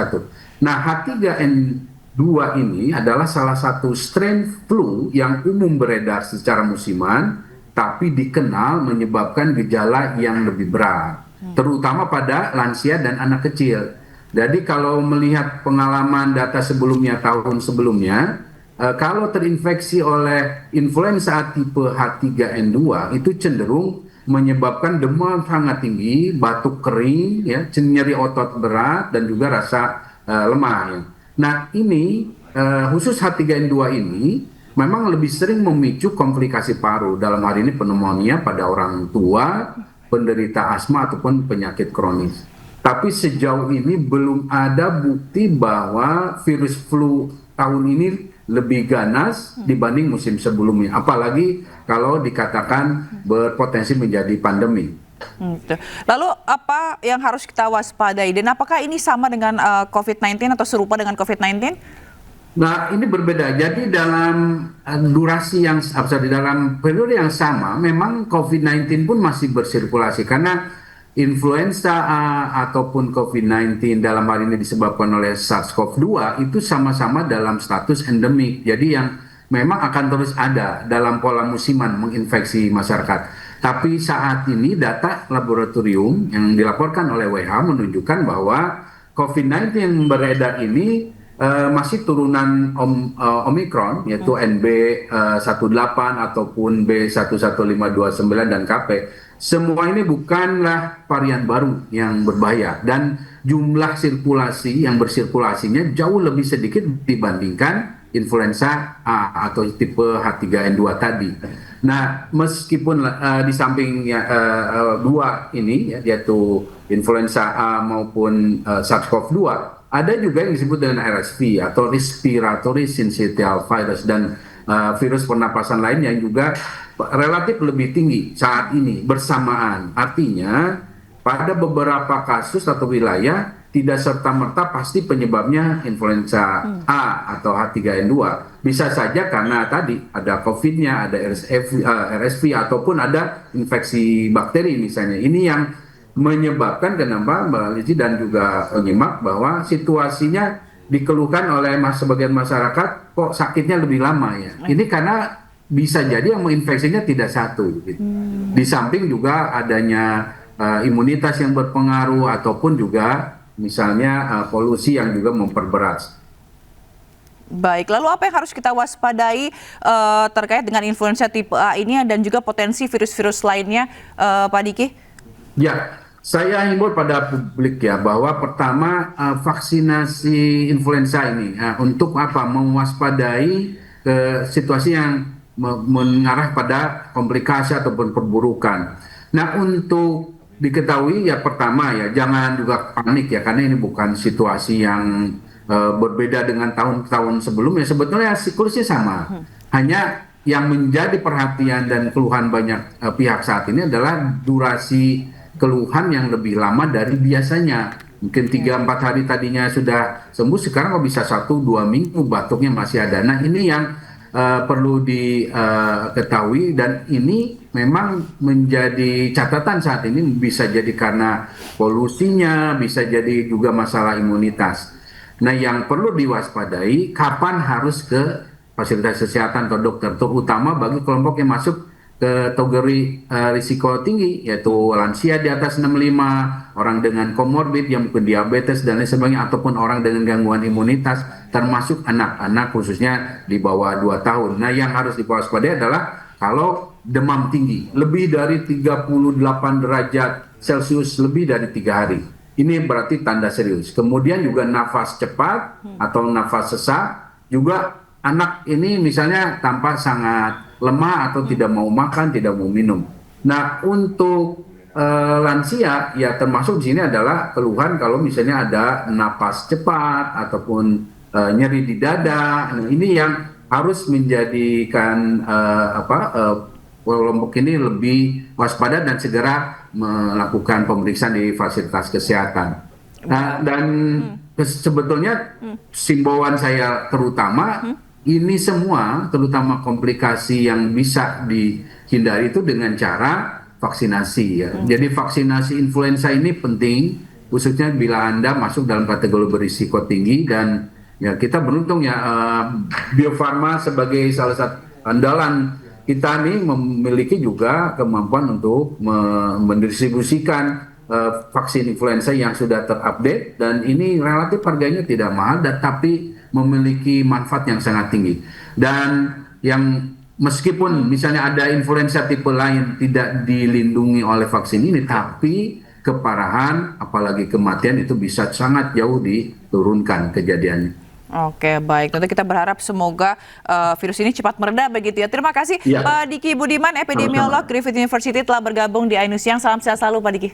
S14: Nah, H3N2 ini adalah salah satu strain flu yang umum beredar secara musiman, tapi dikenal menyebabkan gejala yang lebih berat, terutama pada lansia dan anak kecil. Jadi kalau melihat pengalaman data sebelumnya, tahun sebelumnya, kalau terinfeksi oleh influenza tipe H3N2 itu cenderung menyebabkan demam sangat tinggi, batuk kering, ya, nyeri otot berat, dan juga rasa lemah. Ya. Nah ini khusus H3N2 ini memang lebih sering memicu komplikasi paru, dalam hal ini pneumonia pada orang tua, penderita asma ataupun penyakit kronis. Tapi sejauh ini belum ada bukti bahwa virus flu tahun ini lebih ganas dibanding musim sebelumnya. Apalagi kalau dikatakan berpotensi menjadi pandemi.
S16: Lalu apa yang harus kita waspadai dan apakah ini sama dengan COVID-19 atau serupa dengan COVID-19?
S14: Nah, ini berbeda. Jadi dalam durasi yang dalam periode yang sama, memang COVID-19 pun masih bersirkulasi karena influenza A ataupun COVID-19 dalam hal ini disebabkan oleh SARS-CoV-2 itu sama-sama dalam status endemik. Jadi yang memang akan terus ada dalam pola musiman menginfeksi masyarakat. Tapi saat ini data laboratorium yang dilaporkan oleh WHO menunjukkan bahwa COVID-19 yang beredar ini masih turunan Omicron, yaitu NB18 ataupun B11529 dan KP. Semua ini bukanlah varian baru yang berbahaya dan jumlah sirkulasi yang bersirkulasinya jauh lebih sedikit dibandingkan influenza A atau tipe H3N2 tadi. Nah, meskipun di samping dua ini, yaitu influenza A maupun SARS-CoV-2, ada juga yang disebut dengan RSV atau Respiratory Syncytial Virus dan virus pernapasan lain yang juga relatif lebih tinggi saat ini bersamaan. Artinya, pada beberapa kasus atau wilayah tidak serta-merta pasti penyebabnya influenza A atau H3N2. Bisa saja karena tadi ada COVID-nya, ada RSV ataupun ada infeksi bakteri misalnya. Ini yang menyebabkan kenapa Mbak Lizzie dan juga penyimak bahwa situasinya dikeluhkan oleh sebagian masyarakat kok sakitnya lebih lama ya. Ini karena bisa jadi yang menginfeksinya tidak satu. Gitu. Di samping juga adanya imunitas yang berpengaruh ataupun juga misalnya polusi yang juga memperberat.
S16: Baik, lalu apa yang harus kita waspadai terkait dengan influenza tipe A ini dan juga potensi virus-virus lainnya, Pak Diki? Ya, saya himbau pada publik ya bahwa pertama vaksinasi influenza ini untuk apa? Mewaspadai situasi yang mengarah pada komplikasi ataupun perburukan. Nah, untuk diketahui ya pertama ya jangan juga panik ya karena ini bukan situasi yang berbeda dengan tahun-tahun sebelumnya. Sebetulnya siklusnya sama. Hanya yang menjadi perhatian dan keluhan banyak pihak saat ini adalah durasi keluhan yang lebih lama dari biasanya. Mungkin 3-4 hari tadinya sudah sembuh, sekarang kok bisa 1-2 minggu batuknya masih ada. Nah, ini yang perlu diketahui dan ini memang menjadi catatan saat ini, bisa jadi karena polusinya, bisa jadi juga masalah imunitas. Nah, yang perlu diwaspadai kapan harus ke fasilitas kesehatan atau dokter, terutama bagi kelompok yang masuk ke kategori risiko tinggi, yaitu lansia di atas 65, orang dengan komorbid yang mungkin diabetes dan lain sebagainya, ataupun orang dengan gangguan imunitas, termasuk anak-anak khususnya di bawah 2 tahun. Nah, yang harus diwaspadai adalah kalau demam tinggi, lebih dari 38 derajat Celcius lebih dari 3 hari. Ini berarti tanda serius. Kemudian juga nafas cepat atau nafas sesak, juga anak ini misalnya tampak sangat lemah atau tidak mau makan, tidak mau minum. Nah, untuk lansia ya termasuk di sini adalah keluhan kalau misalnya ada napas cepat ataupun nyeri di dada. Nah, ini yang harus menjadikan kelompok ini lebih waspada dan segera melakukan pemeriksaan di fasilitas kesehatan. Nah, dan sebetulnya himbauan saya terutama ini semua, terutama komplikasi yang bisa dihindari itu dengan cara vaksinasi ya. Jadi vaksinasi influenza ini penting, khususnya bila Anda masuk dalam kategori berisiko tinggi dan ya kita beruntung ya Bio Farma sebagai salah satu andalan kita nih memiliki juga kemampuan untuk mendistribusikan vaksin influenza yang sudah terupdate dan ini relatif harganya tidak mahal dan tapi memiliki manfaat yang sangat tinggi. Dan yang meskipun misalnya ada influenza tipe lain tidak dilindungi oleh vaksin ini, tapi keparahan apalagi kematian itu bisa sangat jauh diturunkan kejadiannya. Oke, baik. Tentu kita berharap semoga virus ini cepat mereda begitu ya. Terima kasih Pak Diki Budiman, epidemiolog Griffith University telah bergabung di iNews Siang. Salam sehat selalu Pak Diki.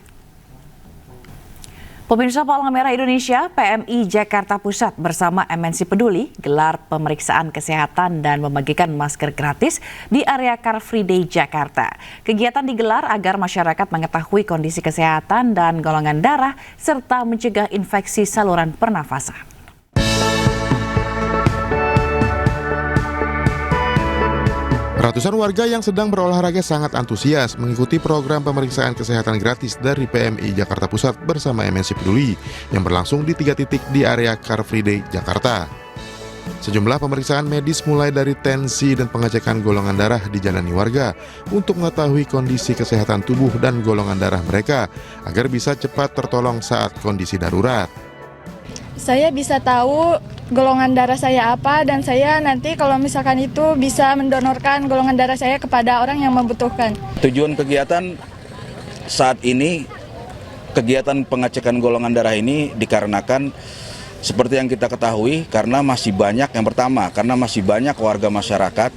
S16: Pemirsa Palang Merah Indonesia, PMI Jakarta Pusat bersama MNC Peduli gelar pemeriksaan kesehatan dan membagikan masker gratis di area Car Free Day Jakarta. Kegiatan digelar agar masyarakat mengetahui kondisi kesehatan dan golongan darah serta mencegah infeksi saluran pernafasan.
S12: Ratusan warga yang sedang berolahraga sangat antusias mengikuti program pemeriksaan kesehatan gratis dari PMI Jakarta Pusat bersama MNC Peduli yang berlangsung di 3 titik di area Car Free Day Jakarta. Sejumlah pemeriksaan medis mulai dari tensi dan pengecekan golongan darah dijalani warga untuk mengetahui kondisi kesehatan tubuh dan golongan darah mereka agar bisa cepat tertolong saat kondisi darurat.
S13: Saya bisa tahu golongan darah saya apa dan saya nanti kalau misalkan itu bisa mendonorkan golongan darah saya kepada orang yang membutuhkan.
S18: Tujuan kegiatan saat ini, kegiatan pengecekan golongan darah ini dikarenakan seperti yang kita ketahui karena masih banyak, yang pertama karena masih banyak warga masyarakat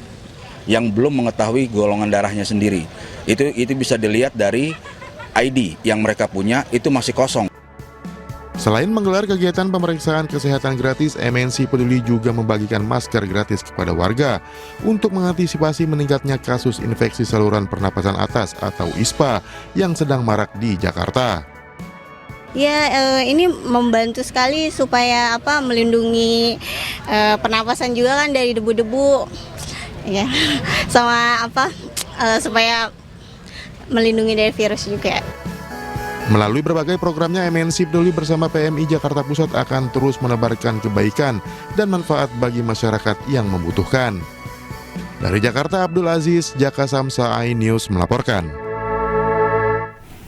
S18: yang belum mengetahui golongan darahnya sendiri. Itu bisa dilihat dari ID yang mereka punya itu masih kosong.
S12: Selain menggelar kegiatan pemeriksaan kesehatan gratis, MNC Peduli juga membagikan masker gratis kepada warga untuk mengantisipasi meningkatnya kasus infeksi saluran pernapasan atas atau ISPA yang sedang marak di Jakarta.
S19: Ya, ini membantu sekali supaya melindungi pernapasan juga kan dari debu-debu, ya, sama supaya melindungi dari virus juga.
S12: Melalui berbagai programnya, MNC Peduli bersama PMI Jakarta Pusat akan terus menebarkan kebaikan dan manfaat bagi masyarakat yang membutuhkan. Dari Jakarta, Abdul Aziz, Jaka Samsa, iNews melaporkan.